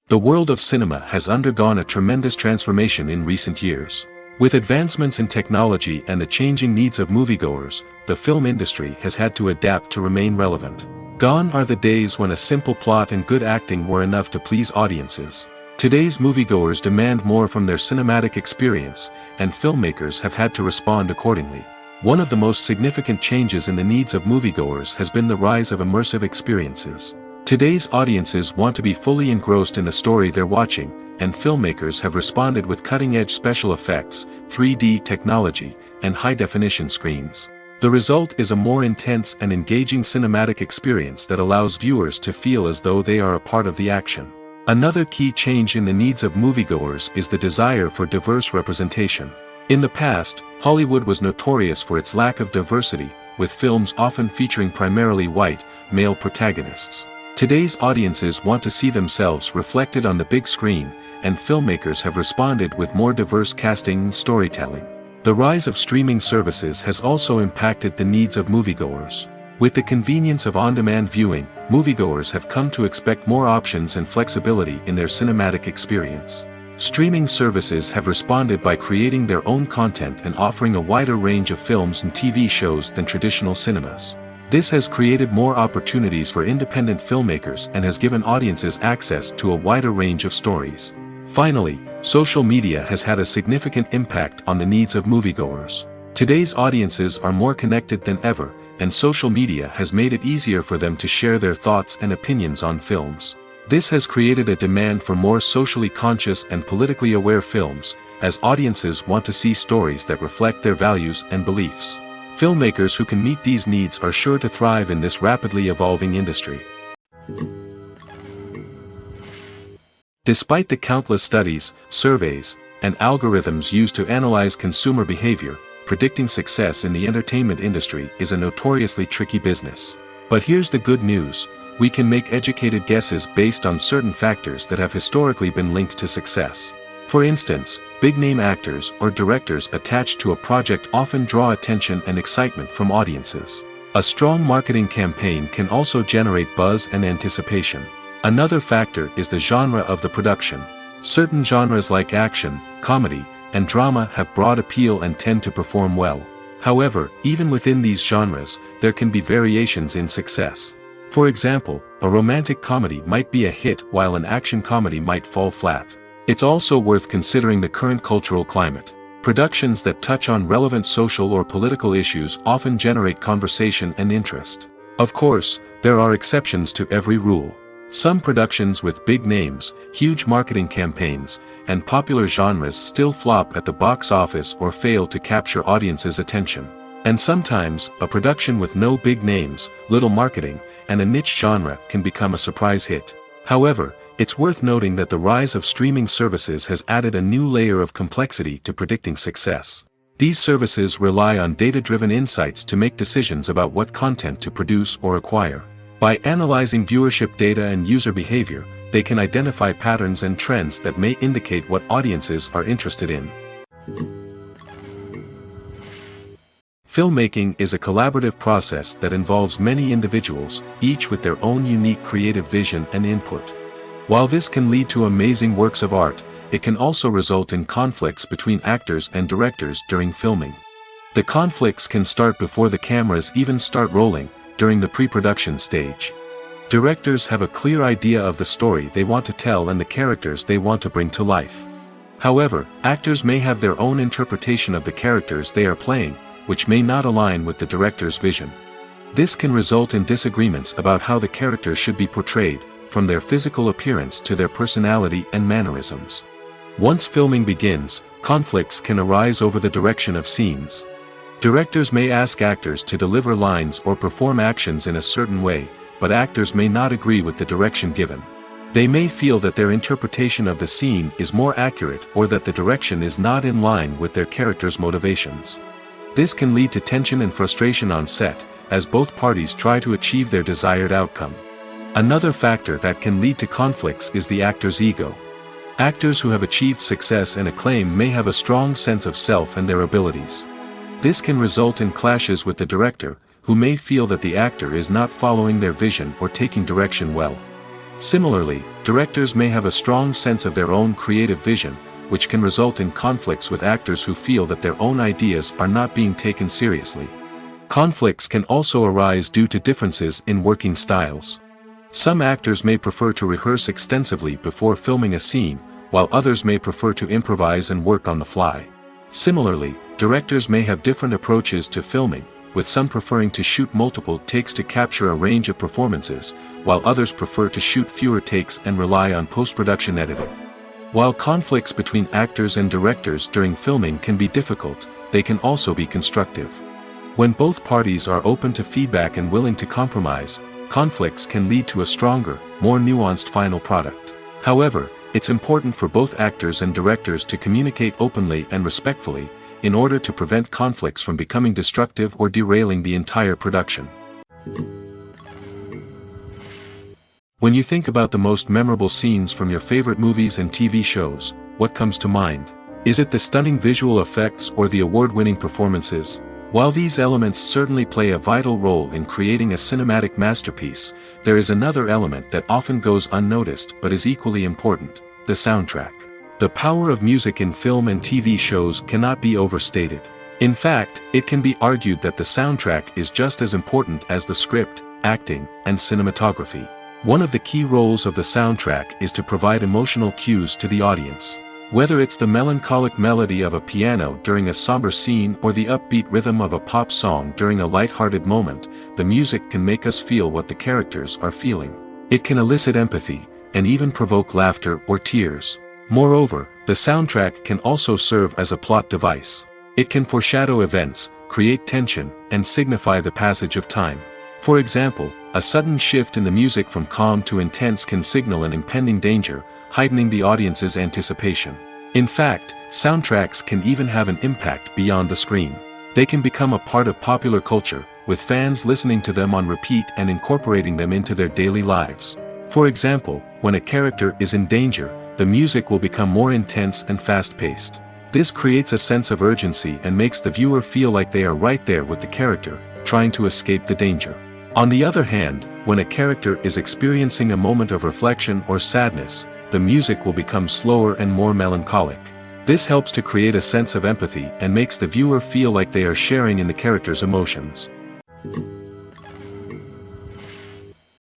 The world of cinema has undergone a tremendous transformation in recent years. With advancements in technology and the changing needs of moviegoers, the film industry has had to adapt to remain relevant. Gone are the days when a simple plot and good acting were enough to please audiences. Today's moviegoers demand more from their cinematic experience, and filmmakers have had to respond accordingly. One of the most significant changes in the needs of moviegoers has been the rise of immersive experiences. Today's audiences want to be fully engrossed in the story they're watching, and filmmakers have responded with cutting-edge special effects, 3D technology, and high-definition screens. The result is a more intense and engaging cinematic experience that allows viewers to feel as though they are a part of the action. Another key change in the needs of moviegoers is the desire for diverse representation. In the past, Hollywood was notorious for its lack of diversity, with films often featuring primarily white, male protagonists. Today's audiences want to see themselves reflected on the big screen, and filmmakers have responded with more diverse casting and storytelling. The rise of streaming services has also impacted the needs of moviegoers. With the convenience of on-demand viewing, moviegoers have come to expect more options and flexibility in their cinematic experience. Streaming services have responded by creating their own content and offering a wider range of films and TV shows than traditional cinemas. This has created more opportunities for independent filmmakers and has given audiences access to a wider range of stories. Finally, social media has had a significant impact on the needs of moviegoers. Today's audiences are more connected than ever, and social media has made it easier for them to share their thoughts and opinions on films. This has created a demand for more socially conscious and politically aware films, as audiences want to see stories that reflect their values and beliefs. Filmmakers who can meet these needs are sure to thrive in this rapidly evolving industry. Despite the countless studies, surveys, and algorithms used to analyze consumer behavior, predicting success in the entertainment industry is a notoriously tricky business. But here's the good news: we can make educated guesses based on certain factors that have historically been linked to success. For instance, big-name actors or directors attached to a project often draw attention and excitement from audiences. A strong marketing campaign can also generate buzz and anticipation. Another factor is the genre of the production. Certain genres like action, comedy, and drama have broad appeal and tend to perform well. However, even within these genres, there can be variations in success. For example, a romantic comedy might be a hit while an action comedy might fall flat. It's also worth considering the current cultural climate. Productions that touch on relevant social or political issues often generate conversation and interest. Of course, there are exceptions to every rule. Some productions with big names, huge marketing campaigns, and popular genres still flop at the box office or fail to capture audiences' attention. And sometimes, a production with no big names, little marketing, and a niche genre can become a surprise hit. However, it's worth noting that the rise of streaming services has added a new layer of complexity to predicting success. These services rely on data-driven insights to make decisions about what content to produce or acquire. By analyzing viewership data and user behavior, they can identify patterns and trends that may indicate what audiences are interested in. Filmmaking is a collaborative process that involves many individuals, each with their own unique creative vision and input. While this can lead to amazing works of art, it can also result in conflicts between actors and directors during filming. The conflicts can start before the cameras even start rolling, during the pre-production stage. Directors have a clear idea of the story they want to tell and the characters they want to bring to life. However, actors may have their own interpretation of the characters they are playing, which may not align with the director's vision. This can result in disagreements about how the characters should be portrayed, from their physical appearance to their personality and mannerisms. Once filming begins, conflicts can arise over the direction of scenes. Directors may ask actors to deliver lines or perform actions in a certain way, but actors may not agree with the direction given. They may feel that their interpretation of the scene is more accurate or that the direction is not in line with their character's motivations. This can lead to tension and frustration on set, as both parties try to achieve their desired outcome. Another factor that can lead to conflicts is the actor's ego. Actors who have achieved success and acclaim may have a strong sense of self and their abilities. This can result in clashes with the director, who may feel that the actor is not following their vision or taking direction well. Similarly, directors may have a strong sense of their own creative vision, which can result in conflicts with actors who feel that their own ideas are not being taken seriously. Conflicts can also arise due to differences in working styles. Some actors may prefer to rehearse extensively before filming a scene, while others may prefer to improvise and work on the fly. Similarly, directors may have different approaches to filming, with some preferring to shoot multiple takes to capture a range of performances, while others prefer to shoot fewer takes and rely on post-production editing. While conflicts between actors and directors during filming can be difficult, they can also be constructive. When both parties are open to feedback and willing to compromise, conflicts can lead to a stronger, more nuanced final product. However, it's important for both actors and directors to communicate openly and respectfully, in order to prevent conflicts from becoming destructive or derailing the entire production. When you think about the most memorable scenes from your favorite movies and TV shows, what comes to mind? Is it the stunning visual effects or the award-winning performances? While these elements certainly play a vital role in creating a cinematic masterpiece, there is another element that often goes unnoticed but is equally important: the soundtrack. The power of music in film and TV shows cannot be overstated. In fact, it can be argued that the soundtrack is just as important as the script, acting, and cinematography. One of the key roles of the soundtrack is to provide emotional cues to the audience. Whether it's the melancholic melody of a piano during a somber scene or the upbeat rhythm of a pop song during a light-hearted moment, the music can make us feel what the characters are feeling. It can elicit empathy, and even provoke laughter or tears. Moreover, the soundtrack can also serve as a plot device. It can foreshadow events, create tension, and signify the passage of time. For example, a sudden shift in the music from calm to intense can signal an impending danger, heightening the audience's anticipation. In fact, soundtracks can even have an impact beyond the screen. They can become a part of popular culture, with fans listening to them on repeat and incorporating them into their daily lives. For example, when a character is in danger, the music will become more intense and fast-paced. This creates a sense of urgency and makes the viewer feel like they are right there with the character, trying to escape the danger. On the other hand, when a character is experiencing a moment of reflection or sadness, the music will become slower and more melancholic. This helps to create a sense of empathy and makes the viewer feel like they are sharing in the character's emotions.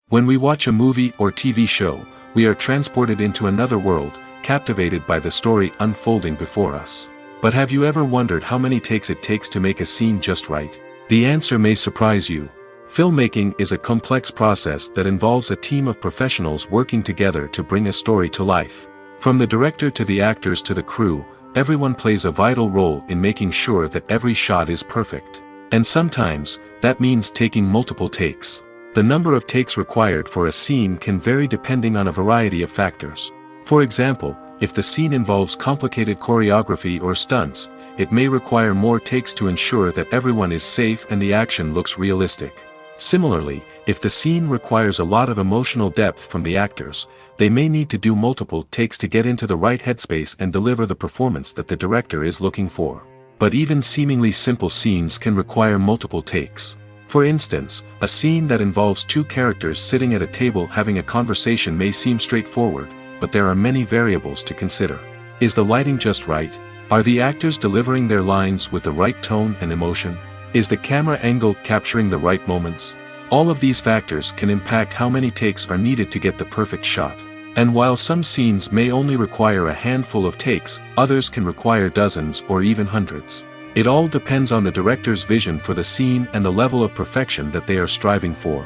When we watch a movie or TV show, we are transported into another world, captivated by the story unfolding before us. But have you ever wondered how many takes it takes to make a scene just right? The answer may surprise you. Filmmaking is a complex process that involves a team of professionals working together to bring a story to life. From the director to the actors to the crew, everyone plays a vital role in making sure that every shot is perfect. And sometimes, that means taking multiple takes. The number of takes required for a scene can vary depending on a variety of factors. For example, if the scene involves complicated choreography or stunts, it may require more takes to ensure that everyone is safe and the action looks realistic. Similarly, if the scene requires a lot of emotional depth from the actors, they may need to do multiple takes to get into the right headspace and deliver the performance that the director is looking for. But even seemingly simple scenes can require multiple takes. For instance, a scene that involves two characters sitting at a table having a conversation may seem straightforward, but there are many variables to consider. Is the lighting just right? Are the actors delivering their lines with the right tone and emotion? Is the camera angle capturing the right moments? All of these factors can impact how many takes are needed to get the perfect shot. And while some scenes may only require a handful of takes, others can require dozens or even hundreds. It all depends on the director's vision for the scene and the level of perfection that they are striving for.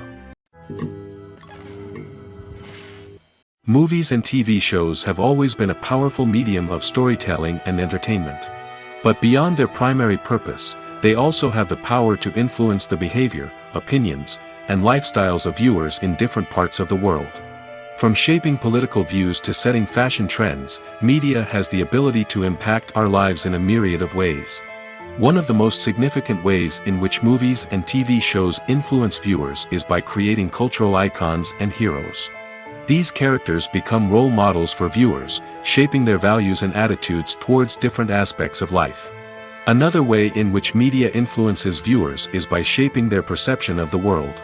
Movies and TV shows have always been a powerful medium of storytelling and entertainment. But beyond their primary purpose, they also have the power to influence the behavior, opinions, and lifestyles of viewers in different parts of the world. From shaping political views to setting fashion trends, media has the ability to impact our lives in a myriad of ways. One of the most significant ways in which movies and TV shows influence viewers is by creating cultural icons and heroes. These characters become role models for viewers, shaping their values and attitudes towards different aspects of life. Another way in which media influences viewers is by shaping their perception of the world.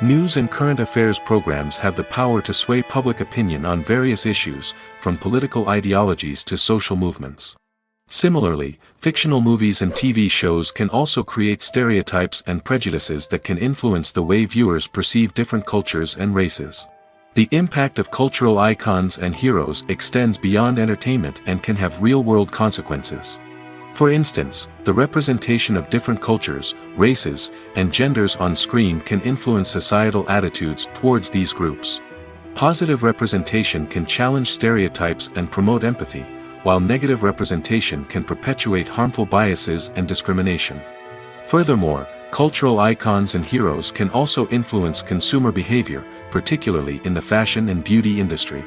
News and current affairs programs have the power to sway public opinion on various issues, from political ideologies to social movements. Similarly, fictional movies and TV shows can also create stereotypes and prejudices that can influence the way viewers perceive different cultures and races. The impact of cultural icons and heroes extends beyond entertainment and can have real-world consequences. For instance, the representation of different cultures, races, and genders on screen can influence societal attitudes towards these groups. Positive representation can challenge stereotypes and promote empathy, while negative representation can perpetuate harmful biases and discrimination. Furthermore, cultural icons and heroes can also influence consumer behavior, particularly in the fashion and beauty industry.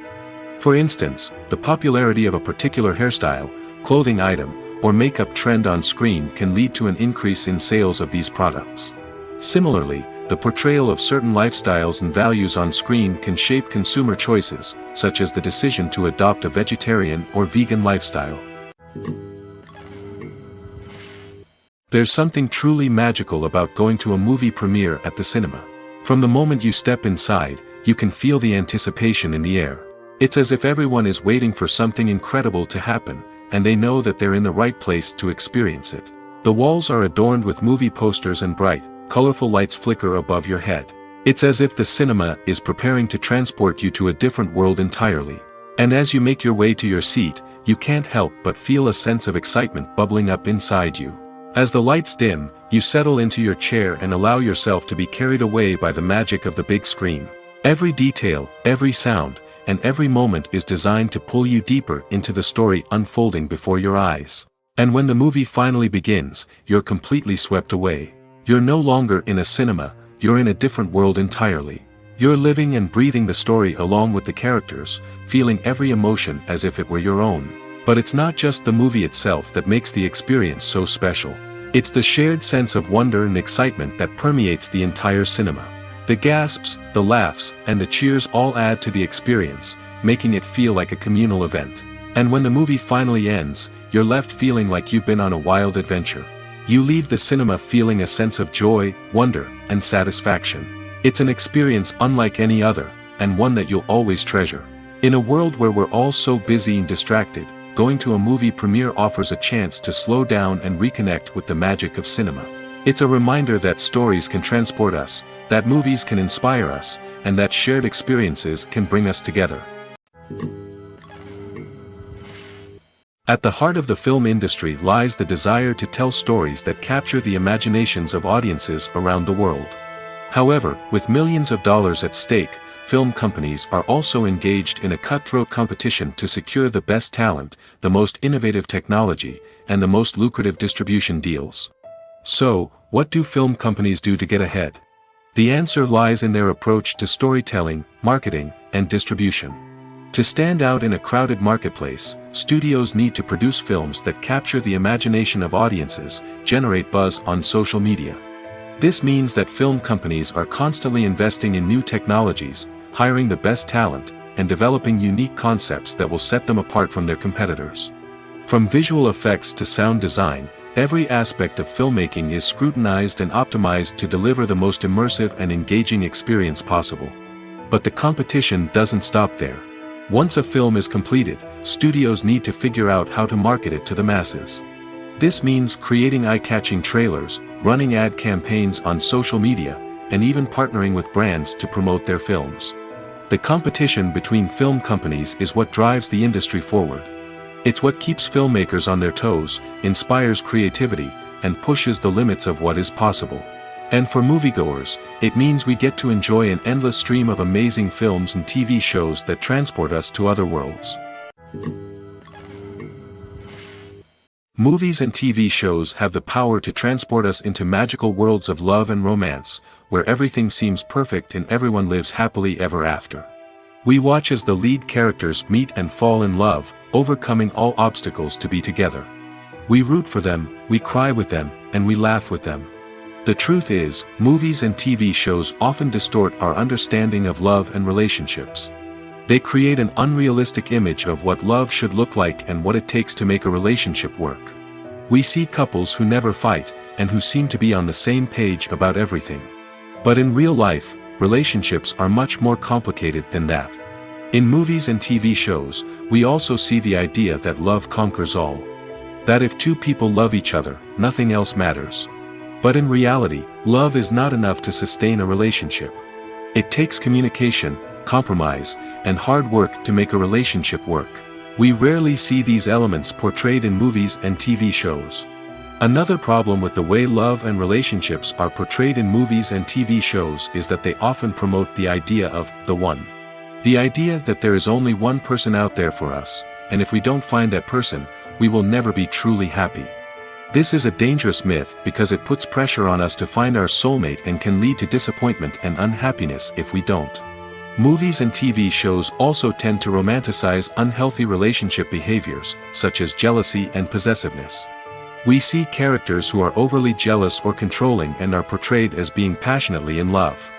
For instance, the popularity of a particular hairstyle, clothing item, or makeup trend on screen can lead to an increase in sales of these products. Similarly, the portrayal of certain lifestyles and values on screen can shape consumer choices, such as the decision to adopt a vegetarian or vegan lifestyle. There's something truly magical about going to a movie premiere at the cinema. From the moment you step inside, you can feel the anticipation in the air. It's as if everyone is waiting for something incredible to happen, and they know that they're in the right place to experience it. The walls are adorned with movie posters and bright, colorful lights flicker above your head. It's as if the cinema is preparing to transport you to a different world entirely. And as you make your way to your seat, you can't help but feel a sense of excitement bubbling up inside you. As the lights dim, you settle into your chair and allow yourself to be carried away by the magic of the big screen. Every detail, every sound, and every moment is designed to pull you deeper into the story unfolding before your eyes. And when the movie finally begins, you're completely swept away. You're no longer in a cinema, you're in a different world entirely. You're living and breathing the story along with the characters, feeling every emotion as if it were your own. But it's not just the movie itself that makes the experience so special. It's the shared sense of wonder and excitement that permeates the entire cinema. The gasps, the laughs, and the cheers all add to the experience, making it feel like a communal event. And when the movie finally ends, you're left feeling like you've been on a wild adventure. You leave the cinema feeling a sense of joy, wonder, and satisfaction. It's an experience unlike any other, and one that you'll always treasure. In a world where we're all so busy and distracted, going to a movie premiere offers a chance to slow down and reconnect with the magic of cinema. It's a reminder that stories can transport us, that movies can inspire us, and that shared experiences can bring us together. At the heart of the film industry lies the desire to tell stories that capture the imaginations of audiences around the world. However, with millions of dollars at stake, film companies are also engaged in a cutthroat competition to secure the best talent, the most innovative technology, and the most lucrative distribution deals. So, what do film companies do to get ahead? The answer lies in their approach to storytelling, marketing, and distribution. To stand out in a crowded marketplace, studios need to produce films that capture the imagination of audiences, generate buzz on social media. This means that film companies are constantly investing in new technologies, hiring the best talent, and developing unique concepts that will set them apart from their competitors. From visual effects to sound design, every aspect of filmmaking is scrutinized and optimized to deliver the most immersive and engaging experience possible. But the competition doesn't stop there. Once a film is completed, studios need to figure out how to market it to the masses. This means creating eye-catching trailers, running ad campaigns on social media, and even partnering with brands to promote their films. The competition between film companies is what drives the industry forward. It's what keeps filmmakers on their toes, inspires creativity, and pushes the limits of what is possible. And for moviegoers, it means we get to enjoy an endless stream of amazing films and TV shows that transport us to other worlds. Movies and TV shows have the power to transport us into magical worlds of love and romance, where everything seems perfect and everyone lives happily ever after. We watch as the lead characters meet and fall in love, overcoming all obstacles to be together. We root for them, we cry with them, and we laugh with them. The truth is, movies and TV shows often distort our understanding of love and relationships. They create an unrealistic image of what love should look like and what it takes to make a relationship work. We see couples who never fight, and who seem to be on the same page about everything. But in real life, relationships are much more complicated than that. In movies and TV shows, we also see the idea that love conquers all. That if two people love each other, nothing else matters. But in reality, love is not enough to sustain a relationship. It takes communication, compromise, and hard work to make a relationship work. We rarely see these elements portrayed in movies and TV shows. Another problem with the way love and relationships are portrayed in movies and TV shows is that they often promote the idea of the one. The idea that there is only one person out there for us, and if we don't find that person, we will never be truly happy. This is a dangerous myth because it puts pressure on us to find our soulmate and can lead to disappointment and unhappiness if we don't. Movies and TV shows also tend to romanticize unhealthy relationship behaviors, such as jealousy and possessiveness. We see characters who are overly jealous or controlling and are portrayed as being passionately in love.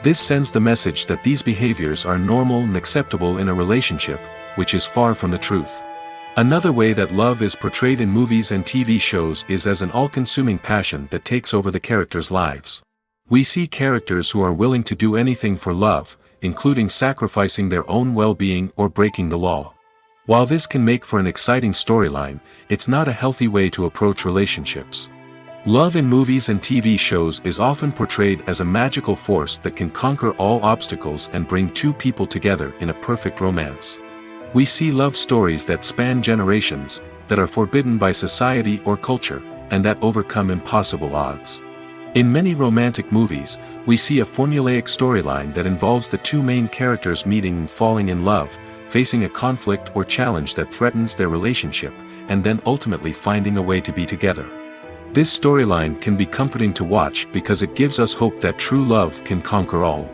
This sends the message that these behaviors are normal and acceptable in a relationship, which is far from the truth. Another way that love is portrayed in movies and TV shows is as an all-consuming passion that takes over the characters' lives. We see characters who are willing to do anything for love, including sacrificing their own well-being or breaking the law. While this can make for an exciting storyline, it's not a healthy way to approach relationships. Love in movies and TV shows is often portrayed as a magical force that can conquer all obstacles and bring two people together in a perfect romance. We see love stories that span generations, that are forbidden by society or culture, and that overcome impossible odds. In many romantic movies, we see a formulaic storyline that involves the two main characters meeting and falling in love, facing a conflict or challenge that threatens their relationship, and then ultimately finding a way to be together. This storyline can be comforting to watch because it gives us hope that true love can conquer all.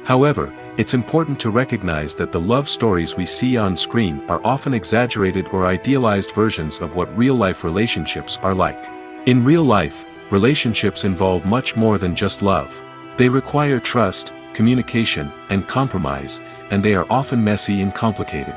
However, it's important to recognize that the love stories we see on screen are often exaggerated or idealized versions of what real-life relationships are like. In real life, relationships involve much more than just love. They require trust, communication, and compromise, and they are often messy and complicated.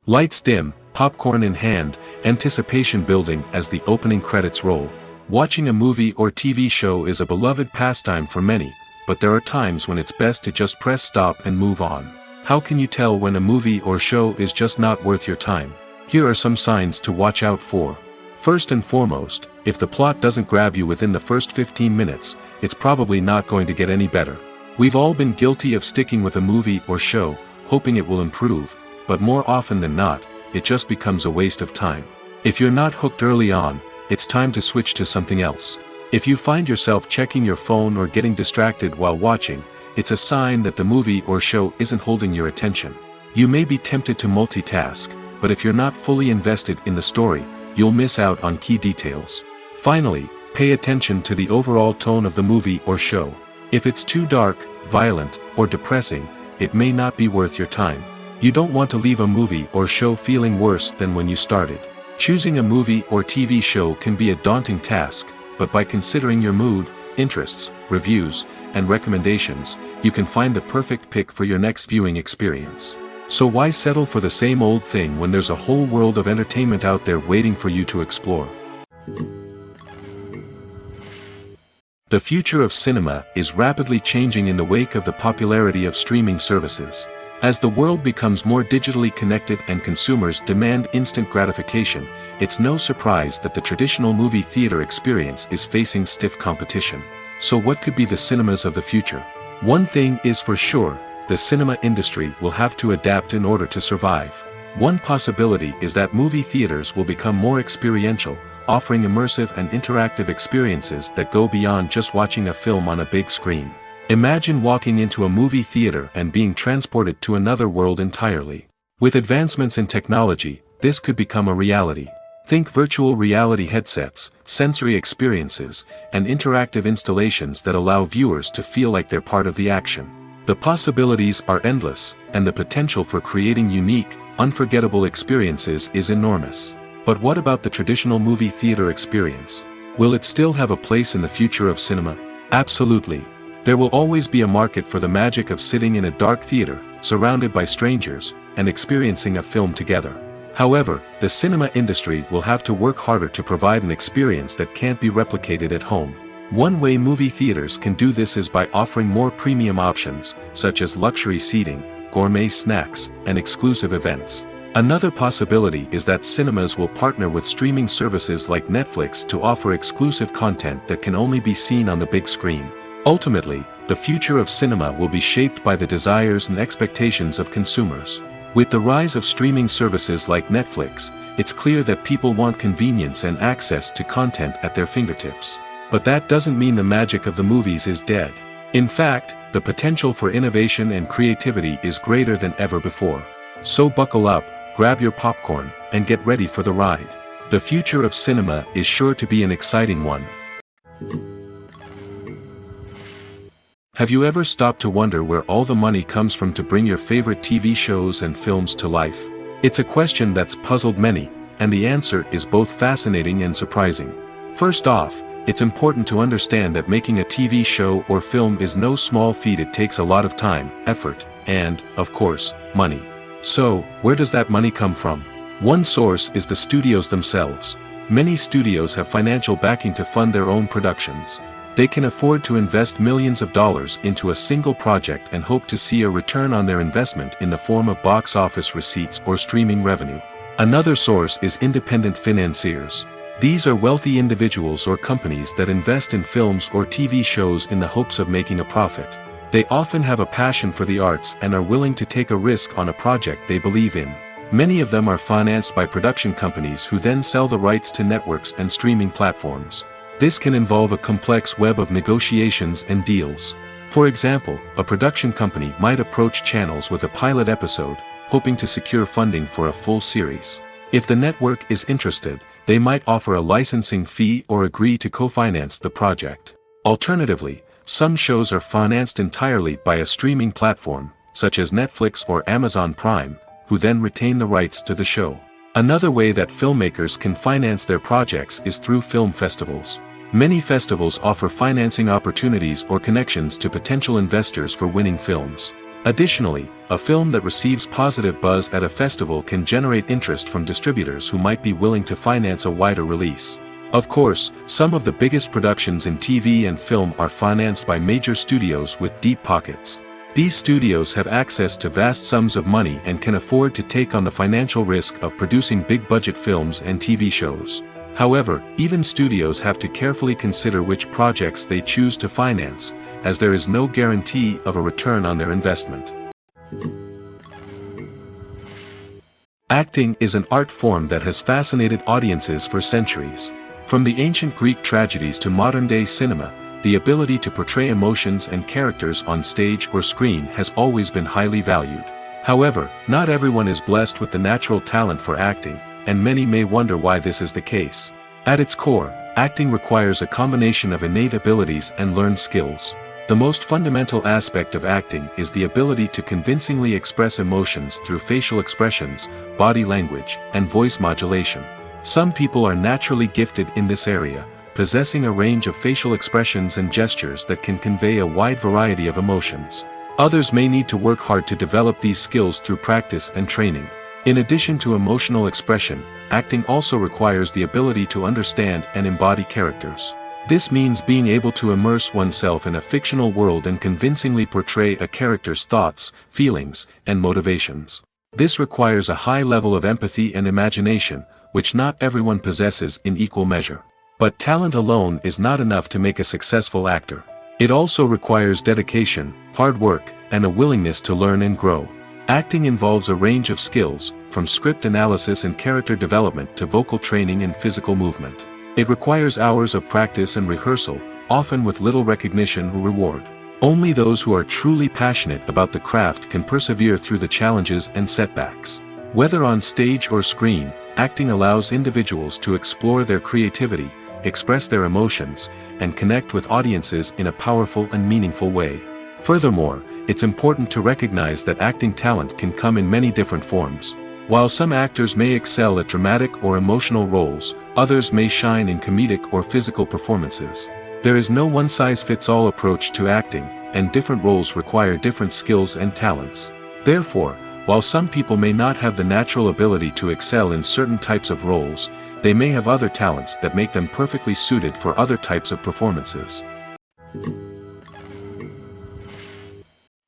Lights dim, popcorn in hand, anticipation building as the opening credits roll. Watching a movie or TV show is a beloved pastime for many, but there are times when it's best to just press stop and move on. How can you tell when a movie or show is just not worth your time? Here are some signs to watch out for. First and foremost, if the plot doesn't grab you within the first 15 minutes, it's probably not going to get any better. We've all been guilty of sticking with a movie or show, hoping it will improve, but more often than not, it just becomes a waste of time. If you're not hooked early on, it's time to switch to something else. If you find yourself checking your phone or getting distracted while watching, it's a sign that the movie or show isn't holding your attention. You may be tempted to multitask, but if you're not fully invested in the story, you'll miss out on key details. Finally, pay attention to the overall tone of the movie or show. If it's too dark, violent, or depressing, it may not be worth your time. You don't want to leave a movie or show feeling worse than when you started. Choosing a movie or TV show can be a daunting task, but by considering your mood, interests, reviews, and recommendations, you can find the perfect pick for your next viewing experience. So why settle for the same old thing when there's a whole world of entertainment out there waiting for you to explore? The future of cinema is rapidly changing in the wake of the popularity of streaming services. As the world becomes more digitally connected and consumers demand instant gratification, it's no surprise that the traditional movie theater experience is facing stiff competition. So what could be the cinemas of the future? One thing is for sure, the cinema industry will have to adapt in order to survive. One possibility is that movie theaters will become more experiential, offering immersive and interactive experiences that go beyond just watching a film on a big screen. Imagine walking into a movie theater and being transported to another world entirely. With advancements in technology, this could become a reality. Think virtual reality headsets, sensory experiences, and interactive installations that allow viewers to feel like they're part of the action. The possibilities are endless, and the potential for creating unique, unforgettable experiences is enormous. But what about the traditional movie theater experience? Will it still have a place in the future of cinema? Absolutely. There will always be a market for the magic of sitting in a dark theater, surrounded by strangers, and experiencing a film together. However, the cinema industry will have to work harder to provide an experience that can't be replicated at home. One way movie theaters can do this is by offering more premium options, such as luxury seating, gourmet snacks, and exclusive events. Another possibility is that cinemas will partner with streaming services like Netflix to offer exclusive content that can only be seen on the big screen. Ultimately, the future of cinema will be shaped by the desires and expectations of consumers. With the rise of streaming services like Netflix, it's clear that people want convenience and access to content at their fingertips. But that doesn't mean the magic of the movies is dead. In fact, the potential for innovation and creativity is greater than ever before. So buckle up, grab your popcorn, and get ready for the ride. The future of cinema is sure to be an exciting one. Have you ever stopped to wonder where all the money comes from to bring your favorite TV shows and films to life? It's a question that's puzzled many, and the answer is both fascinating and surprising. First off, it's important to understand that making a TV show or film is no small feat. It takes a lot of time, effort, and, of course, money. So, where does that money come from? One source is the studios themselves. Many studios have financial backing to fund their own productions. They can afford to invest millions of dollars into a single project and hope to see a return on their investment in the form of box office receipts or streaming revenue. Another source is independent financiers. These are wealthy individuals or companies that invest in films or TV shows in the hopes of making a profit. They often have a passion for the arts and are willing to take a risk on a project they believe in. Many of them are financed by production companies who then sell the rights to networks and streaming platforms. This can involve a complex web of negotiations and deals. For example, a production company might approach channels with a pilot episode, hoping to secure funding for a full series. If the network is interested, they might offer a licensing fee or agree to co-finance the project. Alternatively, some shows are financed entirely by a streaming platform, such as Netflix or Amazon Prime, who then retain the rights to the show. Another way that filmmakers can finance their projects is through film festivals. Many festivals offer financing opportunities or connections to potential investors for winning films. Additionally, a film that receives positive buzz at a festival can generate interest from distributors who might be willing to finance a wider release. Of course, some of the biggest productions in TV and film are financed by major studios with deep pockets. These studios have access to vast sums of money and can afford to take on the financial risk of producing big-budget films and TV shows. However, even studios have to carefully consider which projects they choose to finance, as there is no guarantee of a return on their investment. Acting is an art form that has fascinated audiences for centuries. From the ancient Greek tragedies to modern-day cinema, the ability to portray emotions and characters on stage or screen has always been highly valued. However, not everyone is blessed with the natural talent for acting, and many may wonder why this is the case. At its core, acting requires a combination of innate abilities and learned skills. The most fundamental aspect of acting is the ability to convincingly express emotions through facial expressions, body language, and voice modulation. Some people are naturally gifted in this area, possessing a range of facial expressions and gestures that can convey a wide variety of emotions. Others may need to work hard to develop these skills through practice and training. In addition to emotional expression, acting also requires the ability to understand and embody characters. This means being able to immerse oneself in a fictional world and convincingly portray a character's thoughts, feelings, and motivations. This requires a high level of empathy and imagination, which not everyone possesses in equal measure. But talent alone is not enough to make a successful actor. It also requires dedication, hard work, and a willingness to learn and grow. Acting involves a range of skills, from script analysis and character development to vocal training and physical movement. It requires hours of practice and rehearsal, often with little recognition or reward. Only those who are truly passionate about the craft can persevere through the challenges and setbacks. Whether on stage or screen, acting allows individuals to explore their creativity, express their emotions, and connect with audiences in a powerful and meaningful way. Furthermore, it's important to recognize that acting talent can come in many different forms. While some actors may excel at dramatic or emotional roles, others may shine in comedic or physical performances. There is no one-size-fits-all approach to acting, and different roles require different skills and talents. Therefore, while some people may not have the natural ability to excel in certain types of roles, they may have other talents that make them perfectly suited for other types of performances.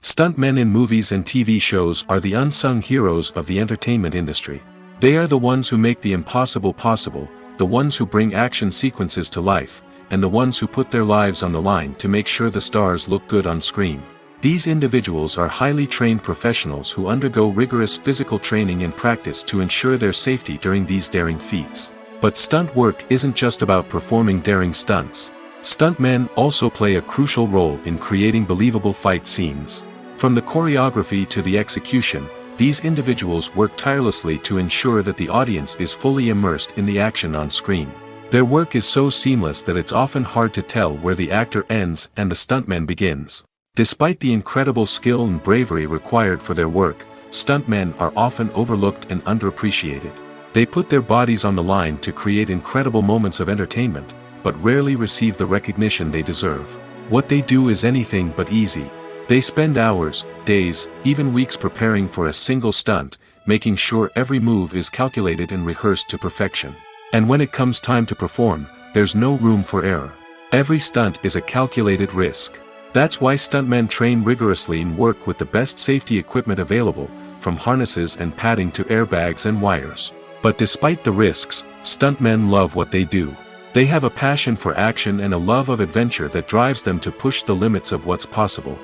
Stuntmen in movies and TV shows are the unsung heroes of the entertainment industry. They are the ones who make the impossible possible, the ones who bring action sequences to life, and the ones who put their lives on the line to make sure the stars look good on screen. These individuals are highly trained professionals who undergo rigorous physical training and practice to ensure their safety during these daring feats. But stunt work isn't just about performing daring stunts. Stuntmen also play a crucial role in creating believable fight scenes. From the choreography to the execution, these individuals work tirelessly to ensure that the audience is fully immersed in the action on screen. Their work is so seamless that it's often hard to tell where the actor ends and the stuntman begins. Despite the incredible skill and bravery required for their work, stuntmen are often overlooked and underappreciated. They put their bodies on the line to create incredible moments of entertainment, but rarely receive the recognition they deserve. What they do is anything but easy. They spend hours, days, even weeks preparing for a single stunt, making sure every move is calculated and rehearsed to perfection. And when it comes time to perform, there's no room for error. Every stunt is a calculated risk. That's why stuntmen train rigorously and work with the best safety equipment available, from harnesses and padding to airbags and wires. But despite the risks, stuntmen love what they do. They have a passion for action and a love of adventure that drives them to push the limits of what's possible.